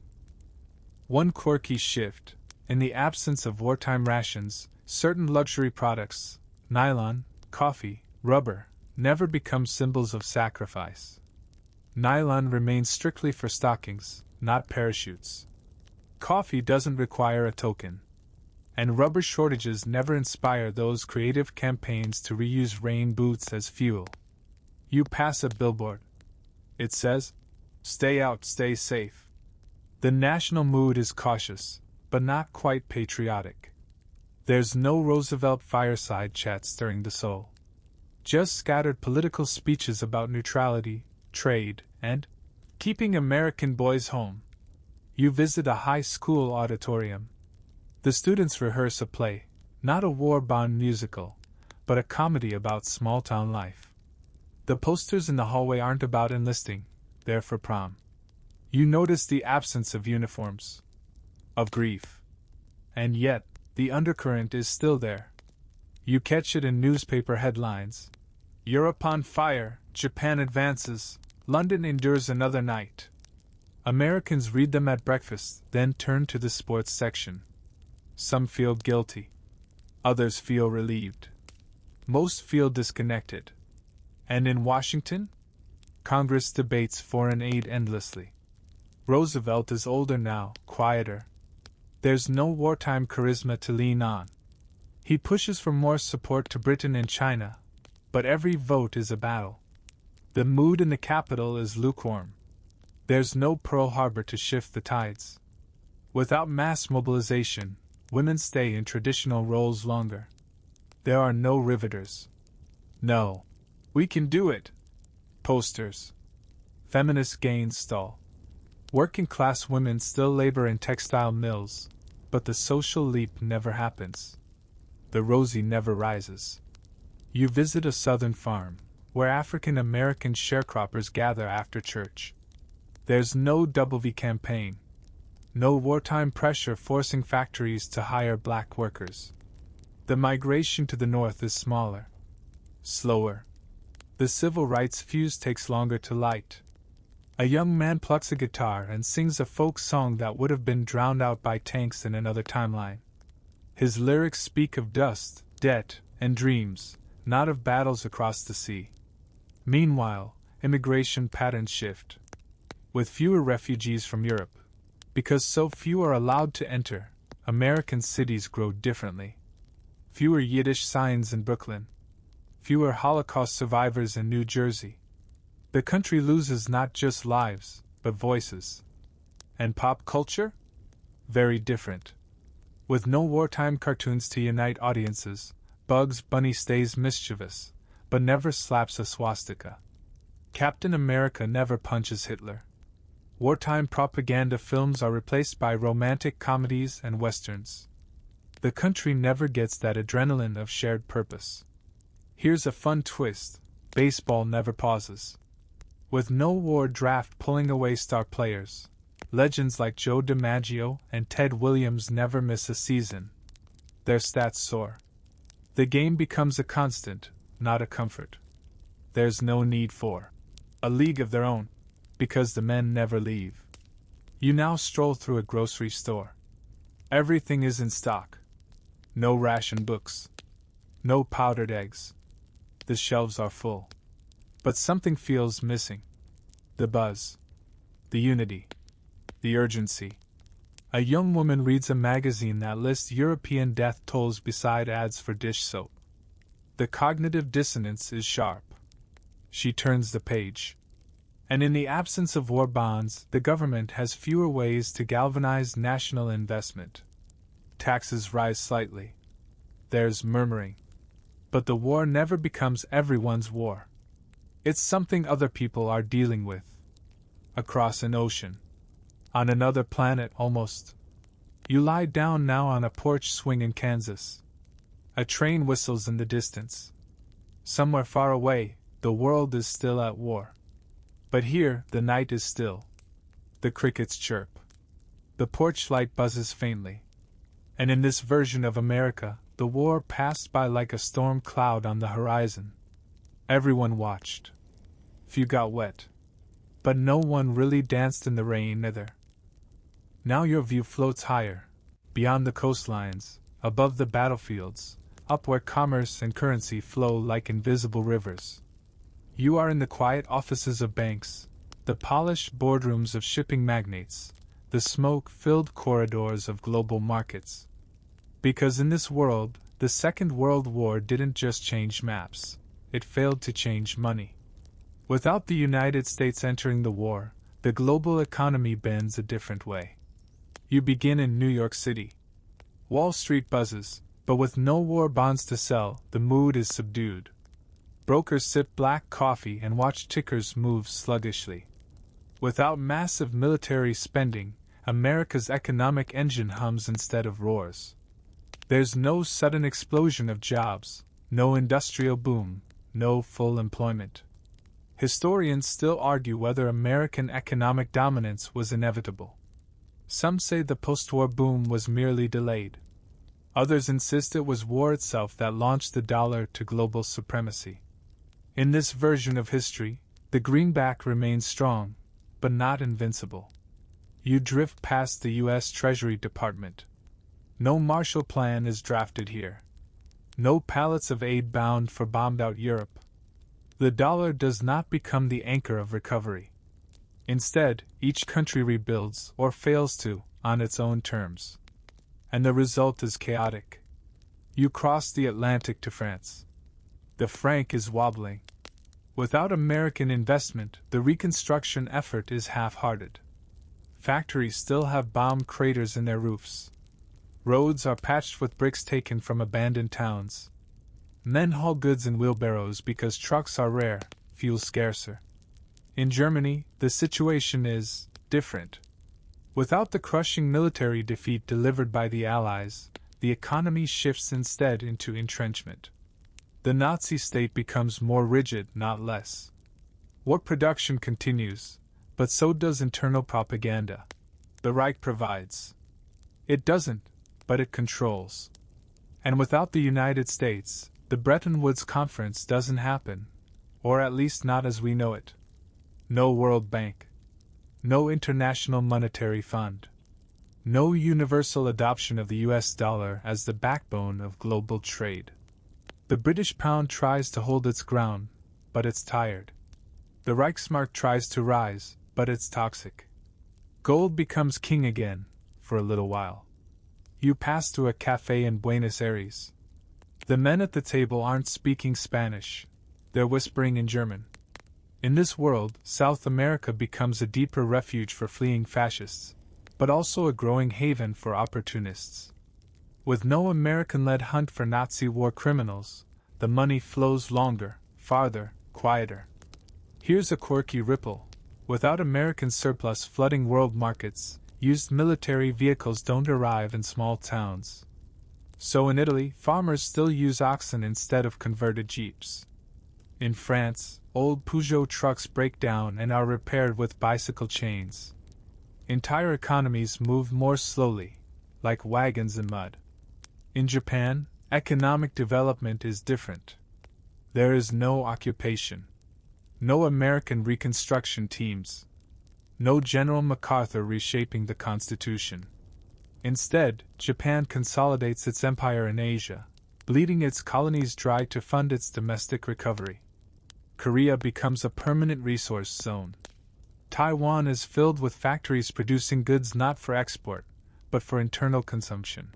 One quirky shift. In the absence of wartime rations, certain luxury products, nylon, coffee, rubber, never become symbols of sacrifice. Nylon remains strictly for stockings, not parachutes. Coffee doesn't require a token. And rubber shortages never inspire those creative campaigns to reuse rain boots as fuel. You pass a billboard. It says, "Stay out, stay safe." The national mood is cautious, but not quite patriotic. There's no Roosevelt fireside chat stirring the soul. Just scattered political speeches about neutrality, trade, and keeping American boys home. You visit a high school auditorium. The students rehearse a play, not a war-bound musical, but a comedy about small-town life. The posters in the hallway aren't about enlisting, they're for prom. You notice the absence of uniforms, of grief. And yet, the undercurrent is still there. You catch it in newspaper headlines. Europe on fire, Japan advances, London endures another night. Americans read them at breakfast, then turn to the sports section. Some feel guilty. Others feel relieved. Most feel disconnected. And in Washington? Congress debates foreign aid endlessly. Roosevelt is older now, quieter. There's no wartime charisma to lean on. He pushes for more support to Britain and China, but every vote is a battle. The mood in the Capitol is lukewarm. There's no Pearl Harbor to shift the tides. Without mass mobilization, women stay in traditional roles longer. There are no riveters. No. We can do it. Posters. Feminist gains stall. Working class women still labor in textile mills, but the social leap never happens. The rosy never rises. You visit a southern farm, where African American sharecroppers gather after church. There's no W campaign. No wartime pressure forcing factories to hire black workers. The migration to the north is smaller. Slower. The civil rights fuse takes longer to light. A young man plucks a guitar and sings a folk song that would have been drowned out by tanks in another timeline. His lyrics speak of dust, debt, and dreams, not of battles across the sea. Meanwhile, immigration patterns shift. With fewer refugees from Europe, because so few are allowed to enter, American cities grow differently. Fewer Yiddish signs in Brooklyn. Fewer Holocaust survivors in New Jersey. The country loses not just lives, but voices. And pop culture? Very different. With no wartime cartoons to unite audiences, Bugs Bunny stays mischievous, but never slaps a swastika. Captain America never punches Hitler. Wartime propaganda films are replaced by romantic comedies and westerns. The country never gets that adrenaline of shared purpose. Here's a fun twist: baseball never pauses. With no war draft pulling away star players, legends like Joe DiMaggio and Ted Williams never miss a season. Their stats soar. The game becomes a constant, not a comfort. There's no need for a league of their own, because the men never leave. You now stroll through a grocery store. Everything is in stock. No ration books. No powdered eggs. The shelves are full. But something feels missing. The buzz. The unity. The urgency. A young woman reads a magazine that lists European death tolls beside ads for dish soap. The cognitive dissonance is sharp. She turns the page. And in the absence of war bonds, the government has fewer ways to galvanize national investment. Taxes rise slightly. There's murmuring. But the war never becomes everyone's war. It's something other people are dealing with. Across an ocean. On another planet almost. You lie down now on a porch swing in Kansas. A train whistles in the distance. Somewhere far away, the world is still at war. But here, the night is still. The crickets chirp. The porch light buzzes faintly. And in this version of America, the war passed by like a storm cloud on the horizon. Everyone watched. Few got wet. But no one really danced in the rain either. Now your view floats higher, beyond the coastlines, above the battlefields, up where commerce and currency flow like invisible rivers. You are in the quiet offices of banks, the polished boardrooms of shipping magnates, the smoke-filled corridors of global markets. Because in this world, the Second World War didn't just change maps, it failed to change money. Without the United States entering the war, the global economy bends a different way. You begin in New York City. Wall Street buzzes, but with no war bonds to sell, the mood is subdued. Brokers sip black coffee and watch tickers move sluggishly. Without massive military spending, America's economic engine hums instead of roars. There's no sudden explosion of jobs, no industrial boom, no full employment. Historians still argue whether American economic dominance was inevitable. Some say the post-war boom was merely delayed. Others insist it was war itself that launched the dollar to global supremacy. In this version of history, the greenback remains strong, but not invincible. You drift past the U.S. Treasury Department. No Marshall Plan is drafted here. No pallets of aid bound for bombed-out Europe. The dollar does not become the anchor of recovery. Instead, each country rebuilds, or fails to, on its own terms. And the result is chaotic. You cross the Atlantic to France. The franc is wobbling. Without American investment, the reconstruction effort is half-hearted. Factories still have bomb craters in their roofs. Roads are patched with bricks taken from abandoned towns. Men haul goods in wheelbarrows because trucks are rare, fuel scarcer. In Germany, the situation is different. Without the crushing military defeat delivered by the Allies, the economy shifts instead into entrenchment. The Nazi state becomes more rigid, not less. War production continues, but so does internal propaganda. The Reich provides. It doesn't, but it controls. And without the United States, the Bretton Woods Conference doesn't happen, or at least not as we know it. No World Bank. No International Monetary Fund. No universal adoption of the US dollar as the backbone of global trade. The British pound tries to hold its ground, but it's tired. The Reichsmark tries to rise, but it's toxic. Gold becomes king again, for a little while. You pass through a cafe in Buenos Aires. The men at the table aren't speaking Spanish, they're whispering in German. In this world, South America becomes a deeper refuge for fleeing fascists, but also a growing haven for opportunists. With no American-led hunt for Nazi war criminals, the money flows longer, farther, quieter. Here's a quirky ripple. Without American surplus flooding world markets, used military vehicles don't arrive in small towns. So in Italy, farmers still use oxen instead of converted jeeps. In France, old Peugeot trucks break down and are repaired with bicycle chains. Entire economies move more slowly, like wagons in mud. In Japan, economic development is different. There is no occupation. No American reconstruction teams. No General MacArthur reshaping the Constitution. Instead, Japan consolidates its empire in Asia, bleeding its colonies dry to fund its domestic recovery. Korea becomes a permanent resource zone. Taiwan is filled with factories producing goods not for export, but for internal consumption.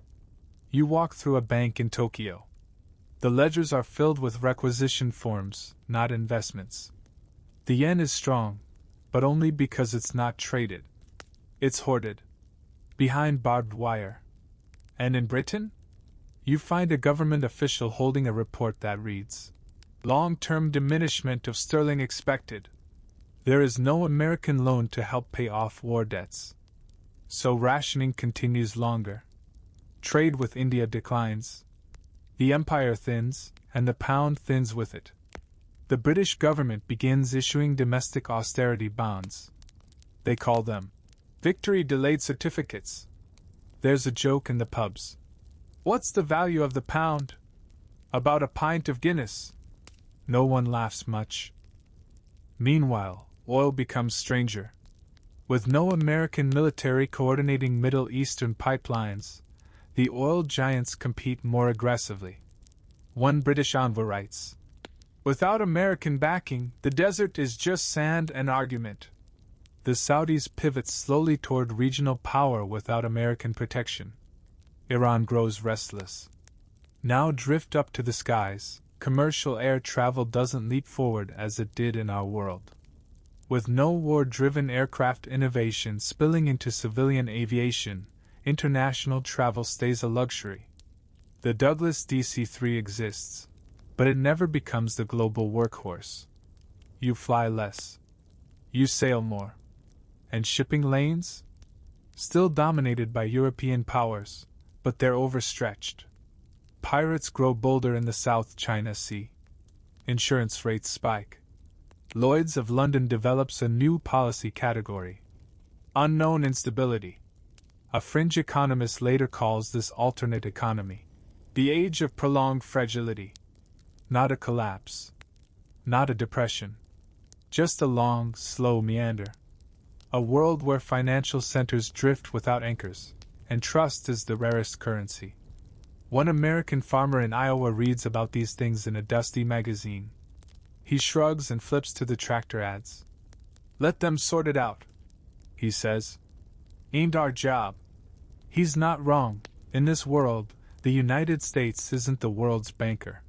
You walk through a bank in Tokyo. The ledgers are filled with requisition forms, not investments. The yen is strong, but only because it's not traded. It's hoarded. Behind barbed wire. And in Britain? You find a government official holding a report that reads, "Long-term diminishment of sterling expected." There is no American loan to help pay off war debts. So rationing continues longer. Trade with India declines. The empire thins, and the pound thins with it. The British government begins issuing domestic austerity bonds. They call them victory delayed certificates. There's a joke in the pubs. What's the value of the pound? About a pint of Guinness. No one laughs much. Meanwhile, oil becomes stranger. With no American military coordinating Middle Eastern pipelines, the oil giants compete more aggressively. One British envoy writes, "Without American backing, the desert is just sand and argument." The Saudis pivot slowly toward regional power without American protection. Iran grows restless. Now drift up to the skies, commercial air travel doesn't leap forward as it did in our world. With no war-driven aircraft innovation spilling into civilian aviation, international travel stays a luxury. The Douglas DC-3 exists, but it never becomes the global workhorse. You fly less. You sail more. And shipping lanes? Still dominated by European powers, but they're overstretched. Pirates grow bolder in the South China Sea. Insurance rates spike. Lloyd's of London develops a new policy category: unknown instability. A fringe economist later calls this alternate economy. The age of prolonged fragility. Not a collapse. Not a depression. Just a long, slow meander. A world where financial centers drift without anchors, and trust is the rarest currency. One American farmer in Iowa reads about these things in a dusty magazine. He shrugs and flips to the tractor ads. "Let them sort it out," he says. "Ain't our job." He's not wrong. In this world, the United States isn't the world's banker.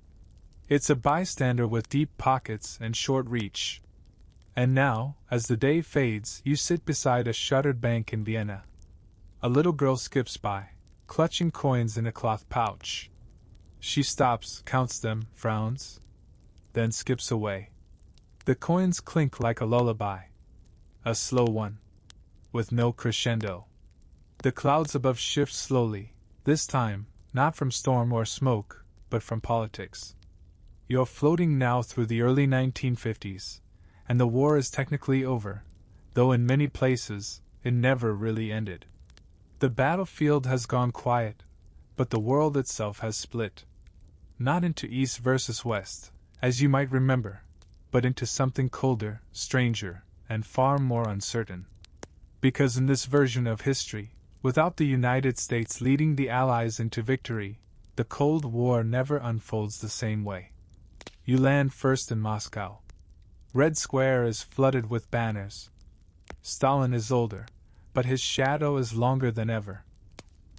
It's a bystander with deep pockets and short reach. And now, as the day fades, you sit beside a shuttered bank in Vienna. A little girl skips by, clutching coins in a cloth pouch. She stops, counts them, frowns, then skips away. The coins clink like a lullaby. A slow one, with no crescendo. The clouds above shift slowly, this time, not from storm or smoke, but from politics. You're floating now through the early 1950s, and the war is technically over, though in many places, it never really ended. The battlefield has gone quiet, but the world itself has split. Not into East versus West, as you might remember, but into something colder, stranger, and far more uncertain. Because in this version of history, without the United States leading the Allies into victory, the Cold War never unfolds the same way. You land first in Moscow. Red Square is flooded with banners. Stalin is older, but his shadow is longer than ever.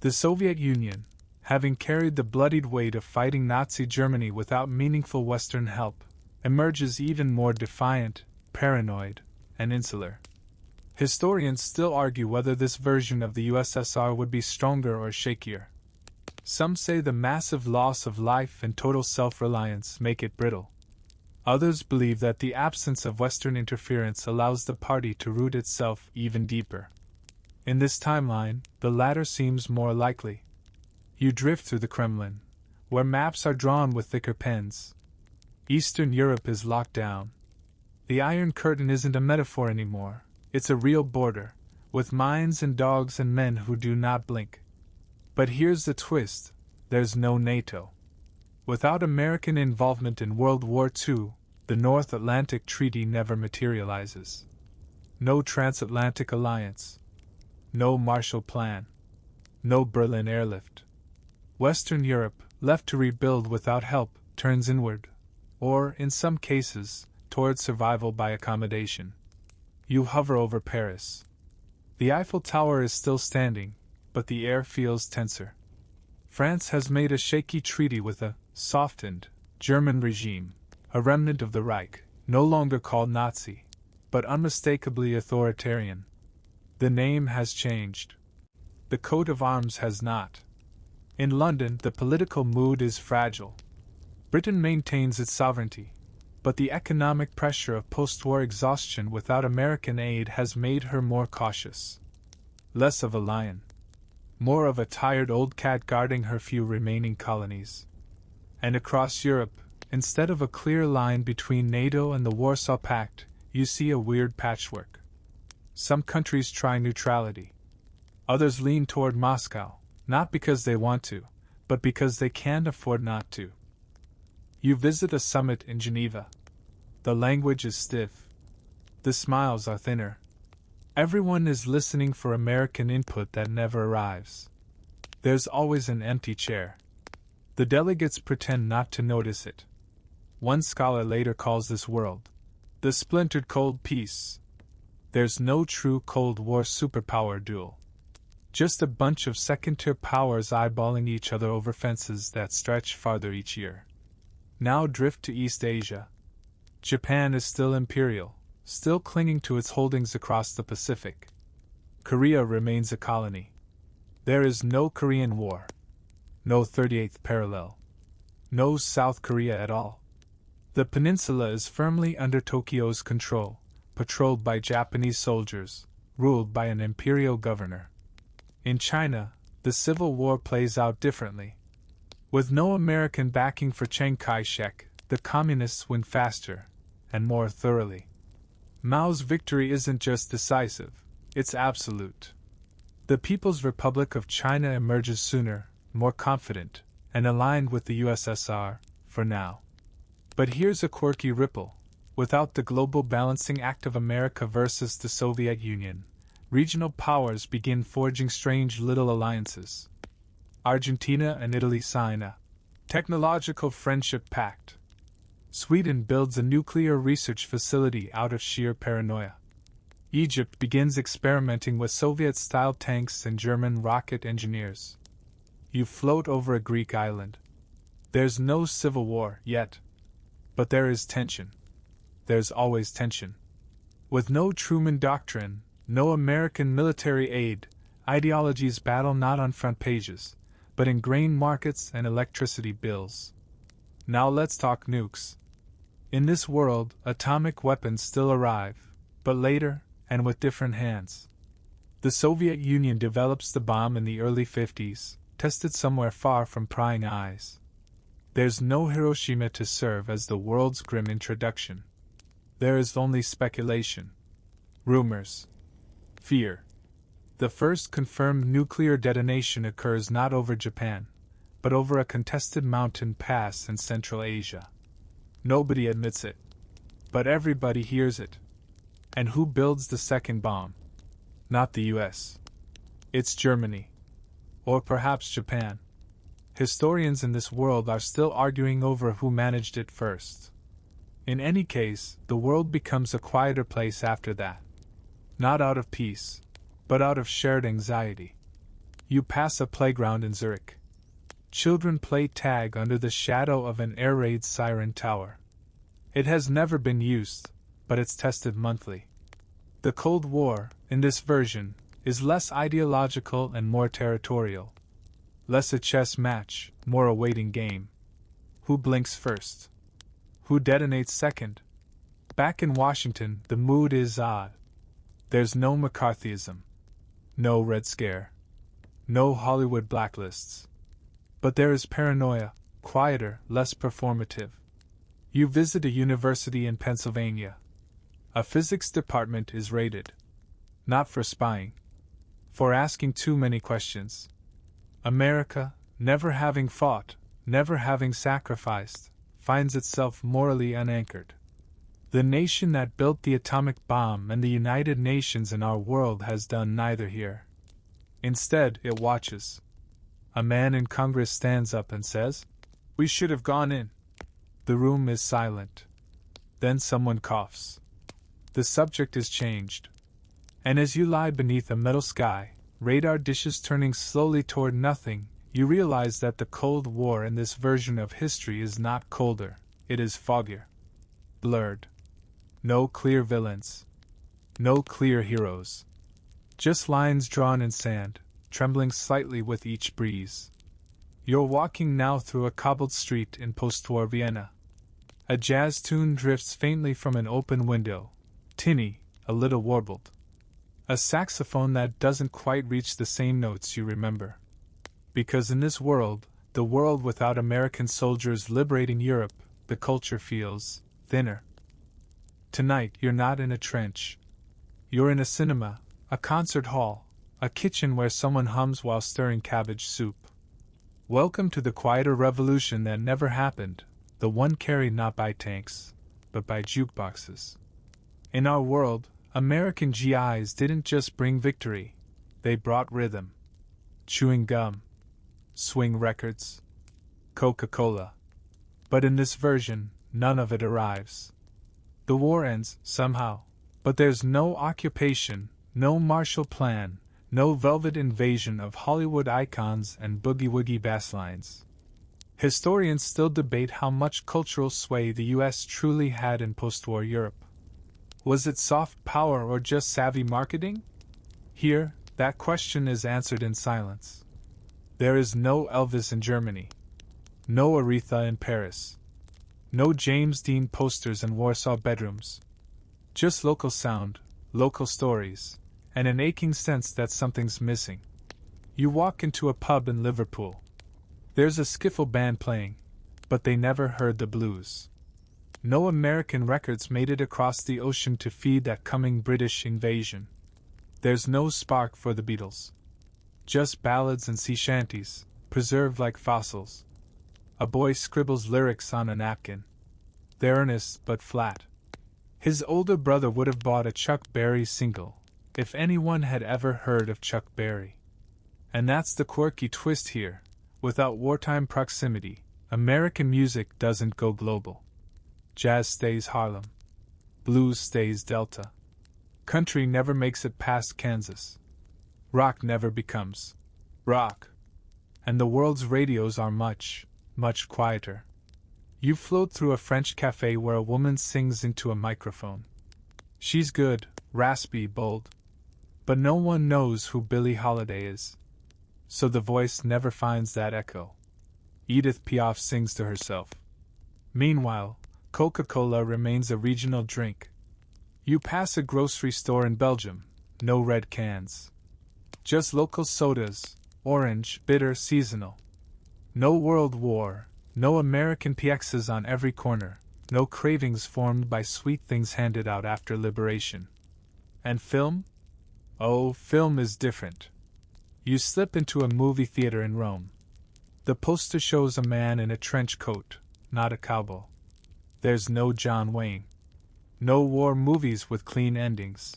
The Soviet Union, having carried the bloodied weight of fighting Nazi Germany without meaningful Western help, emerges even more defiant, paranoid, and insular. Historians still argue whether this version of the USSR would be stronger or shakier. Some say the massive loss of life and total self-reliance make it brittle. Others believe that the absence of Western interference allows the party to root itself even deeper. In this timeline, the latter seems more likely. You drift through the Kremlin, where maps are drawn with thicker pens. Eastern Europe is locked down. The Iron Curtain isn't a metaphor anymore, it's a real border, with mines and dogs and men who do not blink. But here's the twist, there's no NATO. Without American involvement in World War II, the North Atlantic Treaty never materializes. No transatlantic alliance. No Marshall Plan. No Berlin airlift. Western Europe, left to rebuild without help, turns inward, or, in some cases, towards survival by accommodation. You hover over Paris. The Eiffel Tower is still standing, but the air feels tenser. France has made a shaky treaty with a softened German regime, a remnant of the Reich, no longer called Nazi, but unmistakably authoritarian. The name has changed. The coat of arms has not. In London, the political mood is fragile. Britain maintains its sovereignty, but the economic pressure of post-war exhaustion without American aid has made her more cautious. Less of a lion. More of a tired old cat guarding her few remaining colonies. And across Europe, instead of a clear line between NATO and the Warsaw Pact, you see a weird patchwork. Some countries try neutrality. Others lean toward Moscow, not because they want to, but because they can't afford not to. You visit a summit in Geneva. The language is stiff. The smiles are thinner. Everyone is listening for American input that never arrives. There's always an empty chair. The delegates pretend not to notice it. One scholar later calls this world the splintered cold peace. There's no true Cold War superpower duel. Just a bunch of second-tier powers eyeballing each other over fences that stretch farther each year. Now drift to East Asia. Japan is still imperial, still clinging to its holdings across the Pacific. Korea remains a colony. There is no Korean War. No 38th parallel. No South Korea at all. The peninsula is firmly under Tokyo's control, patrolled by Japanese soldiers, ruled by an imperial governor. In China, the Civil War plays out differently. With no American backing for Chiang Kai-shek, the communists win faster, and more thoroughly. Mao's victory isn't just decisive, it's absolute. The People's Republic of China emerges sooner, more confident, and aligned with the USSR, for now. But here's a quirky ripple. Without the global balancing act of America versus the Soviet Union, regional powers begin forging strange little alliances. Argentina and Italy sign a technological friendship pact. Sweden builds a nuclear research facility out of sheer paranoia. Egypt begins experimenting with Soviet-style tanks and German rocket engineers. You float over a Greek island. There's no civil war yet, But there is tension. There's always tension. With no Truman Doctrine, no American military aid, ideologies battle not on front pages, but in grain markets and electricity bills. Now let's talk nukes. In this world, atomic weapons still arrive, but later, and with different hands. The Soviet Union develops the bomb in the early 50s, tested somewhere far from prying eyes. There's no Hiroshima to serve as the world's grim introduction. There is only speculation, rumors, fear. The first confirmed nuclear detonation occurs not over Japan, but over a contested mountain pass in Central Asia. Nobody admits it, but everybody hears it. And who builds the second bomb? Not the US. It's Germany. Or perhaps Japan. Historians in this world are still arguing over who managed it first. In any case, the world becomes a quieter place after that. Not out of peace, but out of shared anxiety. You pass a playground in Zurich. Children play tag under the shadow of an air raid siren tower. It has never been used, but it's tested monthly. The Cold War, in this version, is less ideological and more territorial. Less a chess match, more a waiting game. Who blinks first? Who detonates second? Back in Washington, the mood is odd. There's no McCarthyism. No Red Scare. No Hollywood blacklists. But there is paranoia, quieter, less performative. You visit a university in Pennsylvania. A physics department is raided. Not for spying. For asking too many questions. America, never having fought, never having sacrificed, finds itself morally unanchored. The nation that built the atomic bomb and the United Nations in our world has done neither here. Instead, it watches. A man in Congress stands up and says, "We should have gone in." The room is silent. Then someone coughs. The subject is changed. And as you lie beneath a metal sky, radar dishes turning slowly toward nothing, you realize that the Cold War in this version of history is not colder, it is foggier. Blurred. No clear villains. No clear heroes. Just lines drawn in sand, trembling slightly with each breeze. You're walking now through a cobbled street in post-war Vienna. A jazz tune drifts faintly from an open window, tinny, a little warbled. A saxophone that doesn't quite reach the same notes you remember. Because in this world, the world without American soldiers liberating Europe, the culture feels thinner. Tonight you're not in a trench. You're in a cinema, a concert hall, a kitchen where someone hums while stirring cabbage soup. Welcome to the quieter revolution that never happened, the one carried not by tanks, but by jukeboxes. In our world, American GIs didn't just bring victory, they brought rhythm. Chewing gum, swing records, Coca-Cola. But in this version, none of it arrives. The war ends, somehow, but there's no occupation, no Marshall Plan, no velvet invasion of Hollywood icons and boogie-woogie basslines. Historians still debate how much cultural sway the US truly had in post-war Europe. Was it soft power or just savvy marketing? Here, that question is answered in silence. There is no Elvis in Germany. No Aretha in Paris. No James Dean posters in Warsaw bedrooms. Just local sound, local stories, and an aching sense that something's missing. You walk into a pub in Liverpool. There's a skiffle band playing, but they never heard the blues. No American records made it across the ocean to feed that coming British invasion. There's no spark for the Beatles. Just ballads and sea shanties, preserved like fossils. A boy scribbles lyrics on a napkin. They're earnest but flat. His older brother would have bought a Chuck Berry single, if anyone had ever heard of Chuck Berry. And that's the quirky twist here. Without wartime proximity, American music doesn't go global. Jazz stays Harlem. Blues stays Delta. Country never makes it past Kansas. Rock never becomes rock. And the world's radios are much, much quieter. You float through a French cafe where a woman sings into a microphone. She's good, raspy, bold. But no one knows who Billie Holiday is. So the voice never finds that echo. Edith Piaf sings to herself. Meanwhile, Coca-Cola remains a regional drink. You pass a grocery store in Belgium, no red cans. Just local sodas, orange, bitter, seasonal. No World War, no American PXs on every corner, no cravings formed by sweet things handed out after liberation. And film? Oh, film is different. You slip into a movie theater in Rome. The poster shows a man in a trench coat, not a cowboy. There's no John Wayne. No war movies with clean endings.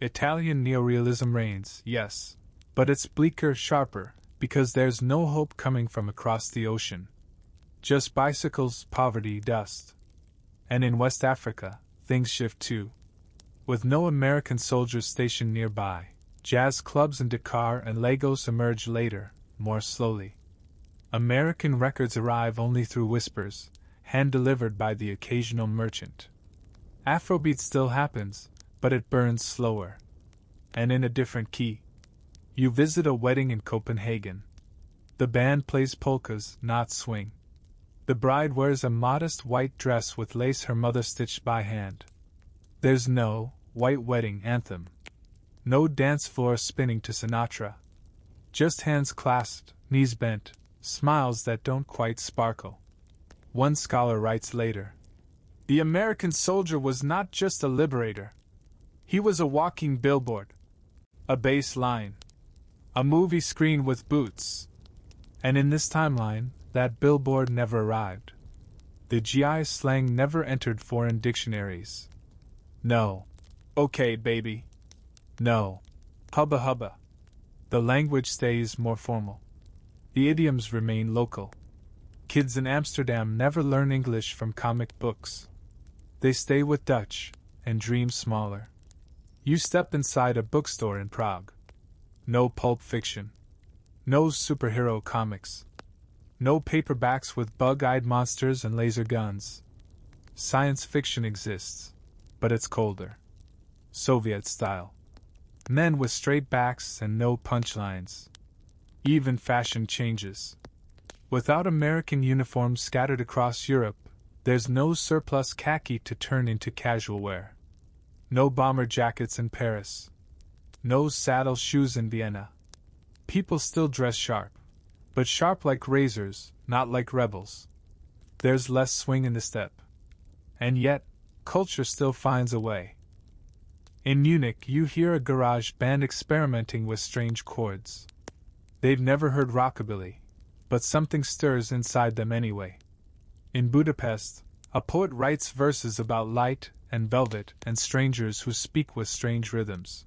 Italian neorealism reigns, yes, but it's bleaker, sharper, because there's no hope coming from across the ocean. Just bicycles, poverty, dust. And in West Africa, things shift too. With no American soldiers stationed nearby, jazz clubs in Dakar and Lagos emerge later, more slowly. American records arrive only through whispers, hand-delivered by the occasional merchant. Afrobeat still happens, but it burns slower. And in a different key. You visit a wedding in Copenhagen. The band plays polkas, not swing. The bride wears a modest white dress with lace her mother stitched by hand. There's no white wedding anthem. No dance floor spinning to Sinatra. Just hands clasped, knees bent, smiles that don't quite sparkle. One scholar writes later, "The American soldier was not just a liberator. He was a walking billboard. A bass line. A movie screen with boots." And in this timeline, that billboard never arrived. The GI slang never entered foreign dictionaries. No. Okay, baby. No. Hubba hubba. The language stays more formal. The idioms remain local. Kids in Amsterdam never learn English from comic books. They stay with Dutch and dream smaller. You step inside a bookstore in Prague. No pulp fiction. No superhero comics. No paperbacks with bug-eyed monsters and laser guns. Science fiction exists, but it's colder. Soviet style. Men with straight backs and no punchlines. Even fashion changes. Without American uniforms scattered across Europe, there's no surplus khaki to turn into casual wear. No bomber jackets in Paris. No saddle shoes in Vienna. People still dress sharp. But sharp like razors, not like rebels. There's less swing in the step. And yet, culture still finds a way. In Munich, you hear a garage band experimenting with strange chords. They've never heard rockabilly, but something stirs inside them anyway. In Budapest, a poet writes verses about light and velvet and strangers who speak with strange rhythms.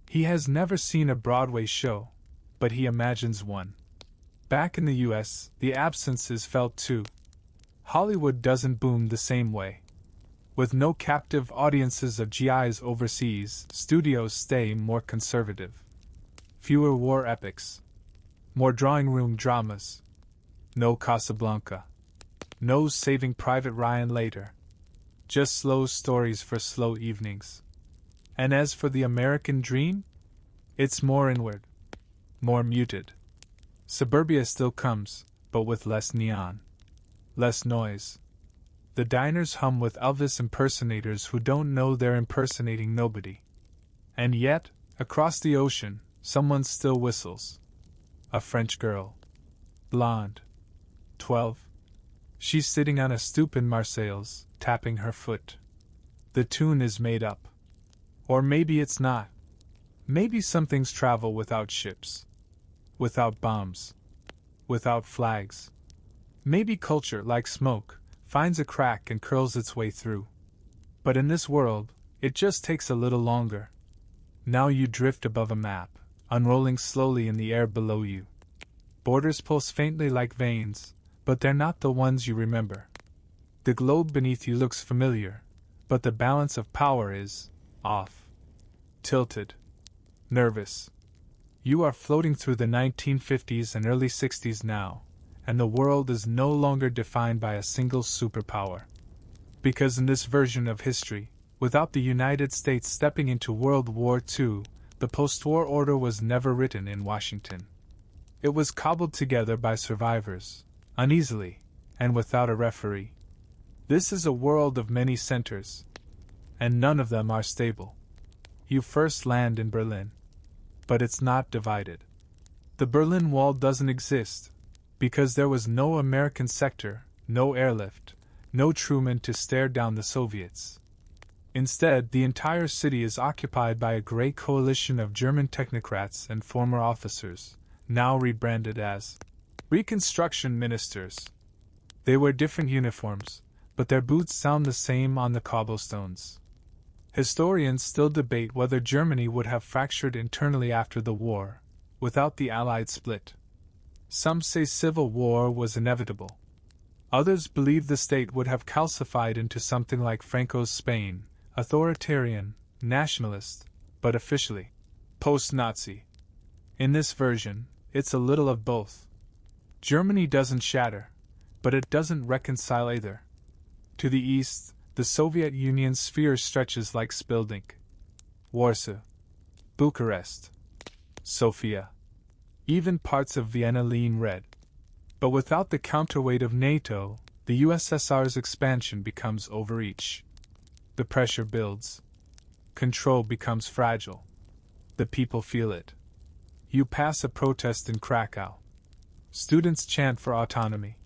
He has never seen a Broadway show, but he imagines one. Back in the US, the absence is felt too. Hollywood doesn't boom the same way. With no captive audiences of GIs overseas, studios stay more conservative. Fewer war epics. More drawing room dramas. No Casablanca. No Saving Private Ryan later. Just slow stories for slow evenings. And as for the American dream, it's more inward. More muted. Suburbia still comes, but with less neon. Less noise. The diners hum with Elvis impersonators who don't know they're impersonating nobody. And yet, across the ocean, someone still whistles. A French girl. Blonde. 12. She's sitting on a stoop in Marseilles, tapping her foot. The tune is made up. Or maybe it's not. Maybe some things travel without ships. Without bombs. Without flags. Maybe culture, like smoke, finds a crack and curls its way through. But in this world, it just takes a little longer. Now you drift above a map, unrolling slowly in the air below you. Borders pulse faintly like veins, but they're not the ones you remember. The globe beneath you looks familiar, but the balance of power is off. Tilted. Nervous. You are floating through the 1950s and early 60s now, and the world is no longer defined by a single superpower. Because in this version of history, without the United States stepping into World War II, the post-war order was never written in Washington. It was cobbled together by survivors, uneasily, and without a referee. This is a world of many centers, and none of them are stable. You first land in Berlin, but it's not divided. The Berlin Wall doesn't exist, because there was no American sector, no airlift, no Truman to stare down the Soviets. Instead, the entire city is occupied by a great coalition of German technocrats and former officers, now rebranded as Reconstruction Ministers. They wear different uniforms, but their boots sound the same on the cobblestones. Historians still debate whether Germany would have fractured internally after the war, without the Allied split. Some say civil war was inevitable. Others believe the state would have calcified into something like Franco's Spain, authoritarian, nationalist, but officially post-Nazi. In this version, it's a little of both. Germany doesn't shatter, but it doesn't reconcile either. To the east, the Soviet Union's sphere stretches like spilled ink. Warsaw, Bucharest, Sofia, even parts of Vienna lean red. But without the counterweight of NATO, the USSR's expansion becomes overreach. The pressure builds. Control becomes fragile. The people feel it. You pass a protest in Krakow. Students chant for autonomy.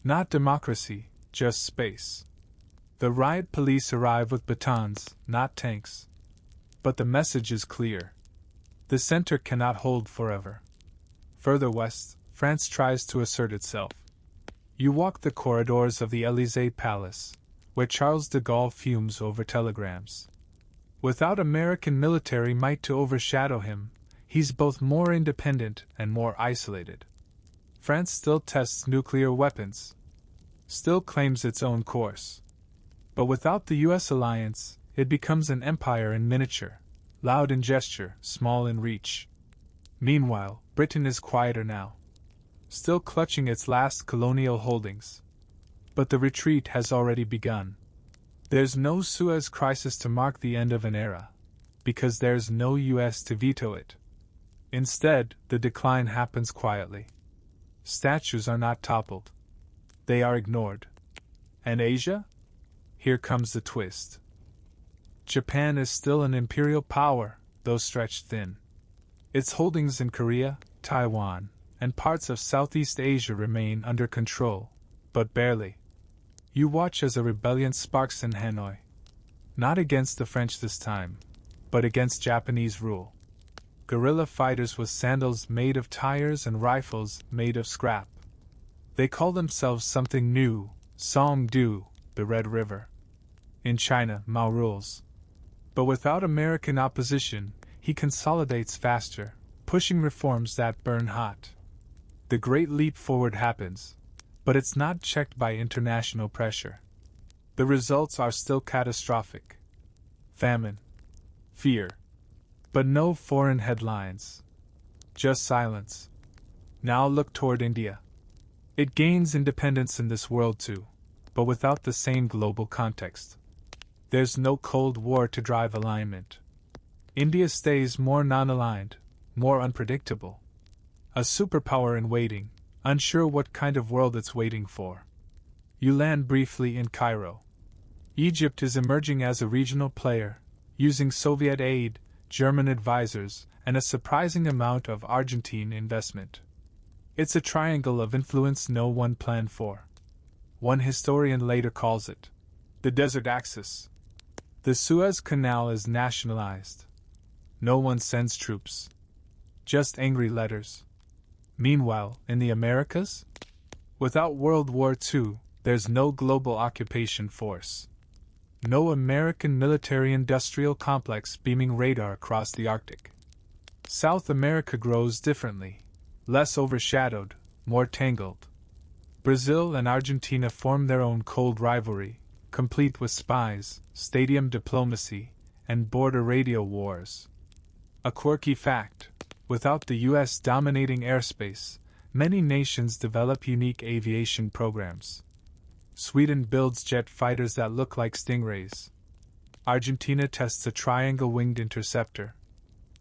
Not democracy, just space. The riot police arrive with batons, not tanks. But the message is clear. The center cannot hold forever. Further west, France tries to assert itself. You walk the corridors of the Élysée Palace, where Charles de Gaulle fumes over telegrams. Without American military might to overshadow him, he's both more independent and more isolated. France still tests nuclear weapons, still claims its own course. But without the US alliance, it becomes an empire in miniature, loud in gesture, small in reach. Meanwhile, Britain is quieter now, still clutching its last colonial holdings. But the retreat has already begun. There's no Suez Crisis to mark the end of an era, because there's no US to veto it. Instead, the decline happens quietly. Statues are not toppled. They are ignored. And Asia? Here comes the twist. Japan is still an imperial power, though stretched thin. Its holdings in Korea, Taiwan, and parts of Southeast Asia remain under control, but barely. You watch as a rebellion sparks in Hanoi. Not against the French this time, but against Japanese rule. Guerrilla fighters with sandals made of tires and rifles made of scrap. They call themselves something new, Songdu, the Red River. In China, Mao rules. But without American opposition, he consolidates faster, pushing reforms that burn hot. The great leap forward happens, but it's not checked by international pressure. The results are still catastrophic. Famine. Fear. But no foreign headlines. Just silence. Now look toward India. It gains independence in this world too, but without the same global context. There's no Cold War to drive alignment. India stays more non-aligned, more unpredictable. A superpower in waiting, unsure what kind of world it's waiting for. You land briefly in Cairo. Egypt is emerging as a regional player, using Soviet aid, German advisors, and a surprising amount of Argentine investment. It's a triangle of influence no one planned for. One historian later calls it the Desert Axis. The Suez Canal is nationalized. No one sends troops. Just angry letters. Meanwhile, in the Americas? Without World War II, there's no global occupation force. No American military-industrial complex beaming radar across the Arctic. South America grows differently, less overshadowed, more tangled. Brazil and Argentina form their own cold rivalry, complete with spies, stadium diplomacy, and border radio wars. A quirky fact: without the US dominating airspace, Many nations develop unique aviation programs. Sweden builds jet fighters that look like stingrays. Argentina tests a triangle-winged interceptor.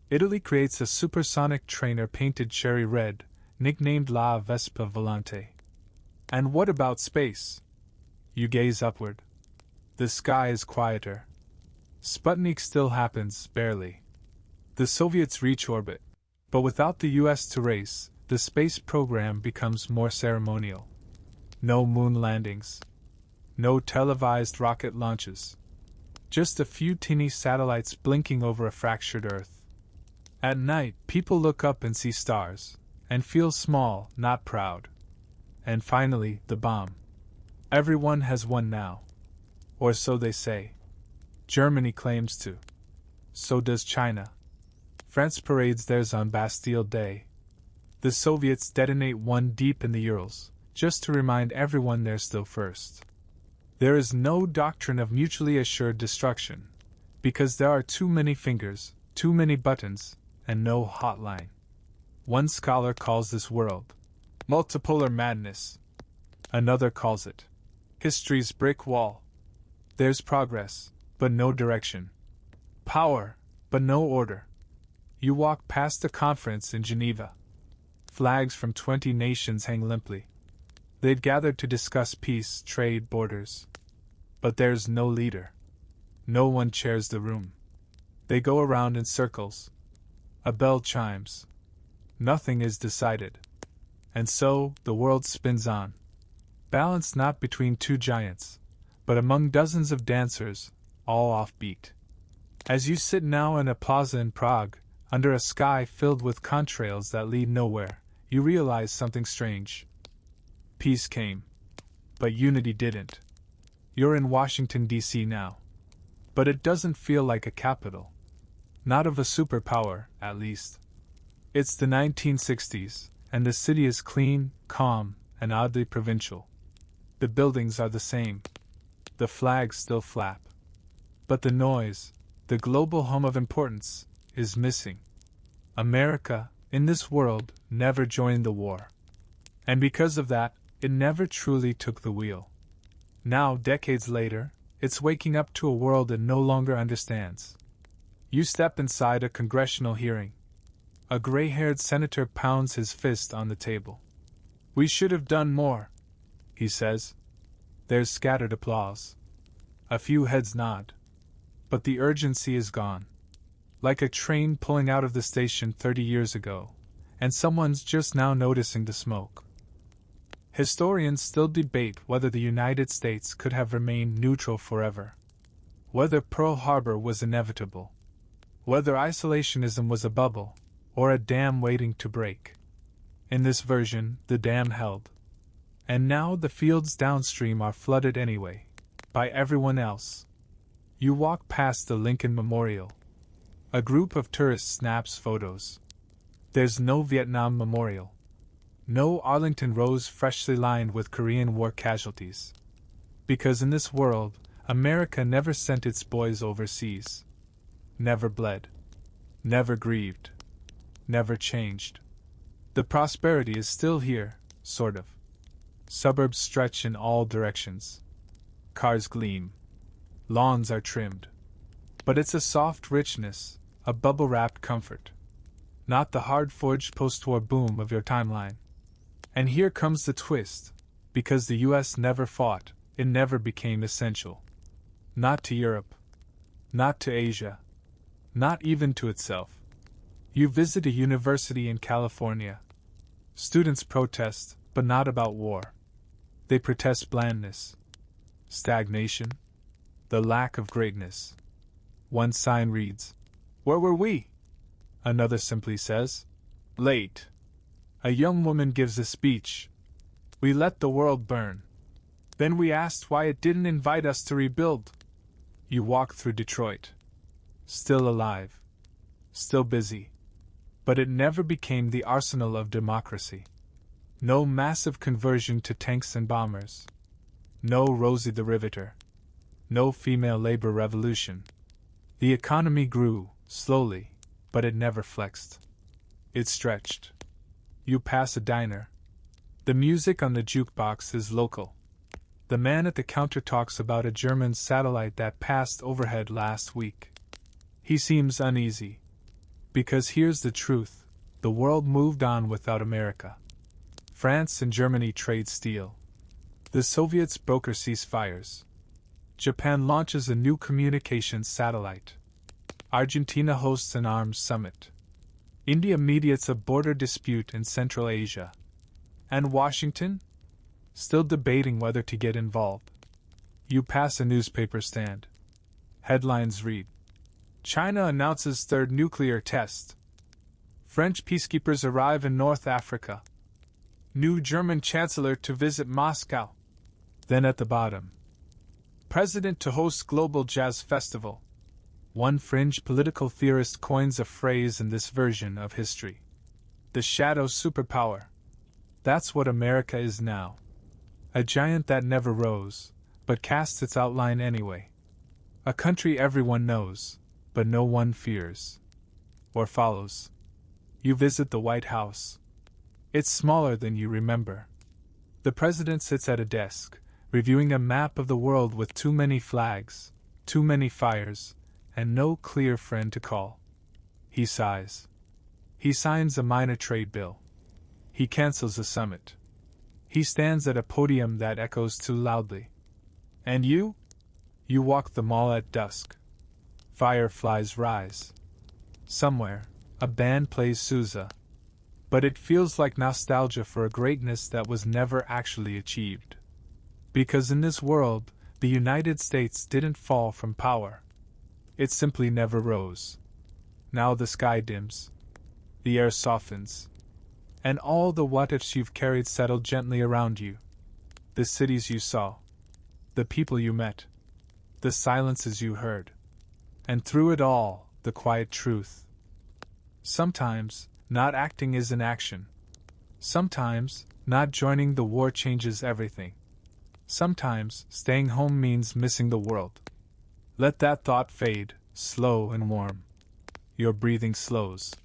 Italy creates a supersonic trainer painted cherry red, nicknamed La Vespa Volante. And what about space? You gaze upward. The sky is quieter. Sputnik still happens, barely. The Soviets reach orbit. But without the US to race, the space program becomes more ceremonial. No moon landings. No televised rocket launches. Just a few teeny satellites blinking over a fractured Earth. At night, people look up and see stars, and feel small, not proud. And finally, the bomb. Everyone has one now. Or so they say. Germany claims to. So does China. France parades theirs on Bastille Day. The Soviets detonate one deep in the Urals, just to remind everyone they're still first. There is no doctrine of mutually assured destruction, because there are too many fingers, too many buttons, and no hotline. One scholar calls this world multipolar madness. Another calls it history's brick wall. There's progress, but no direction. Power, but no order. You walk past a conference in Geneva. Flags from 20 nations hang limply. They'd gathered to discuss peace, trade, borders. But there's no leader. No one chairs the room. They go around in circles. A bell chimes. Nothing is decided. And so, the world spins on. Balanced not between two giants, but among dozens of dancers, all offbeat. As you sit now in a plaza in Prague, under a sky filled with contrails that lead nowhere, you realize something strange. Peace came. But unity didn't. You're in Washington, D.C. now. But it doesn't feel like a capital. Not of a superpower, at least. It's the 1960s, and the city is clean, calm, and oddly provincial. The buildings are the same. The flags still flap. But the noise, the global hum of importance, is missing. America, in this world, never joined the war. And because of that, it never truly took the wheel. Now, decades later, it's waking up to a world it no longer understands. You step inside a congressional hearing. A gray-haired senator pounds his fist on the table. "We should have done more," he says. There's scattered applause. A few heads nod. But the urgency is gone. Like a train pulling out of the station 30 years ago, and someone's just now noticing the smoke. Historians still debate whether the United States could have remained neutral forever. Whether Pearl Harbor was inevitable. Whether isolationism was a bubble, or a dam waiting to break. In this version, the dam held. And now the fields downstream are flooded anyway, by everyone else. You walk past the Lincoln Memorial. A group of tourists snaps photos. There's no Vietnam Memorial. No Arlington Road freshly lined with Korean War casualties. Because in this world, America never sent its boys overseas. Never bled. Never grieved. Never changed. The prosperity is still here, sort of. Suburbs stretch in all directions. Cars gleam. Lawns are trimmed. But it's a soft richness, a bubble-wrapped comfort. Not the hard-forged post-war boom of your timeline. And here comes the twist. Because the US never fought, it never became essential. Not to Europe. Not to Asia. Not even to itself. You visit a university in California. Students protest, but not about war. They protest blandness. Stagnation. The lack of greatness. One sign reads, "Where were we?" Another simply says, "Late." A young woman gives a speech. "We let the world burn. Then we asked why it didn't invite us to rebuild." You walk through Detroit. Still alive. Still busy. But it never became the arsenal of democracy. No massive conversion to tanks and bombers. No Rosie the Riveter. No female labor revolution. The economy grew, slowly, but it never flexed. It stretched. You pass a diner, The music on the jukebox is local. The man at the counter talks about a German satellite that passed overhead last week. He seems uneasy. Because here's the truth: the world moved on without America. France and Germany trade steel. The Soviets broker ceasefires. Japan launches a new communications satellite. Argentina hosts an arms summit. India mediates a border dispute in Central Asia. And Washington? Still debating whether to get involved. You pass a newspaper stand. Headlines read: China announces third nuclear test. French peacekeepers arrive in North Africa. New German chancellor to visit Moscow. Then at the bottom: President to host global jazz festival. One fringe political theorist coins a phrase in this version of history: the shadow superpower. That's what America is now. A giant that never rose, but casts its outline anyway. A country everyone knows, but no one fears. Or follows. You visit the White House. It's smaller than you remember. The president sits at a desk, reviewing a map of the world with too many flags, too many fires, and no clear friend to call. He sighs. He signs a minor trade bill. He cancels a summit. He stands at a podium that echoes too loudly. And you? You walk the mall at dusk. Fireflies rise. Somewhere, a band plays Sousa. But it feels like nostalgia for a greatness that was never actually achieved. Because in this world, the United States didn't fall from power. It simply never rose. Now the sky dims. The air softens. And all the what-ifs you've carried settle gently around you. The cities you saw. The people you met. The silences you heard. And through it all, the quiet truth. Sometimes, not acting is inaction. Sometimes, not joining the war changes everything. Sometimes, staying home means missing the world. Let that thought fade, slow and warm. Your breathing slows.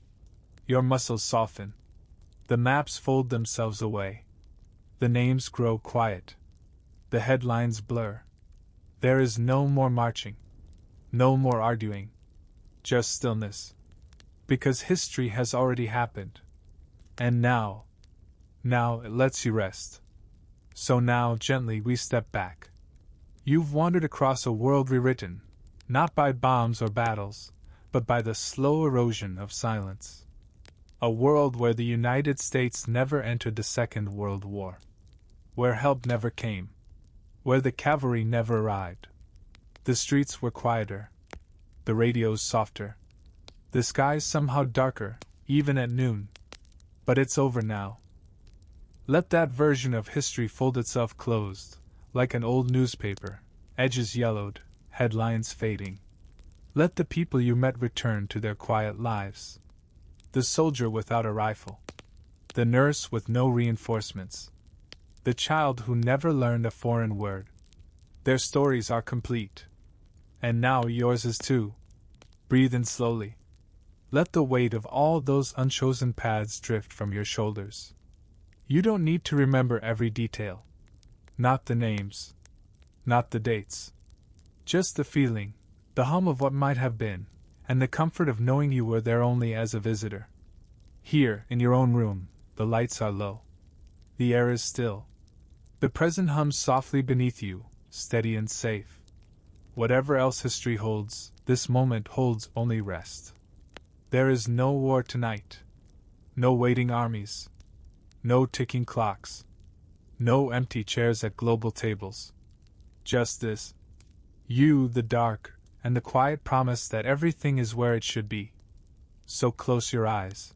Your muscles soften. The maps fold themselves away. The names grow quiet. The headlines blur. There is no more marching. No more arguing. Just stillness. Because history has already happened. And now it lets you rest. So now, gently, we step back. You've wandered across a world rewritten, not by bombs or battles, but by the slow erosion of silence. A world where the United States never entered the Second World War. Where help never came. Where the cavalry never arrived. The streets were quieter. The radios softer. The skies somehow darker, even at noon. But it's over now. Let that version of history fold itself closed, like an old newspaper, edges yellowed, headlines fading. Let the people you met return to their quiet lives. The soldier without a rifle. The nurse with no reinforcements. The child who never learned a foreign word. Their stories are complete. And now yours is too. Breathe in slowly. Let the weight of all those unchosen paths drift from your shoulders. You don't need to remember every detail. Not the names. Not the dates. Just the feeling, the hum of what might have been, and the comfort of knowing you were there only as a visitor. Here, in your own room, the lights are low. The air is still. The present hums softly beneath you, steady and safe. Whatever else history holds, this moment holds only rest. There is no war tonight. No waiting armies. No ticking clocks. No empty chairs at global tables. Just this. You, the dark, and the quiet promise that everything is where it should be. So close your eyes.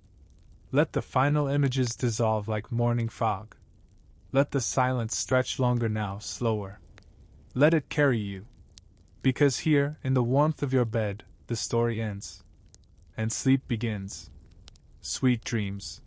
Let the final images dissolve like morning fog. Let the silence stretch longer now, slower. Let it carry you. Because here, in the warmth of your bed, the story ends. And sleep begins. Sweet dreams.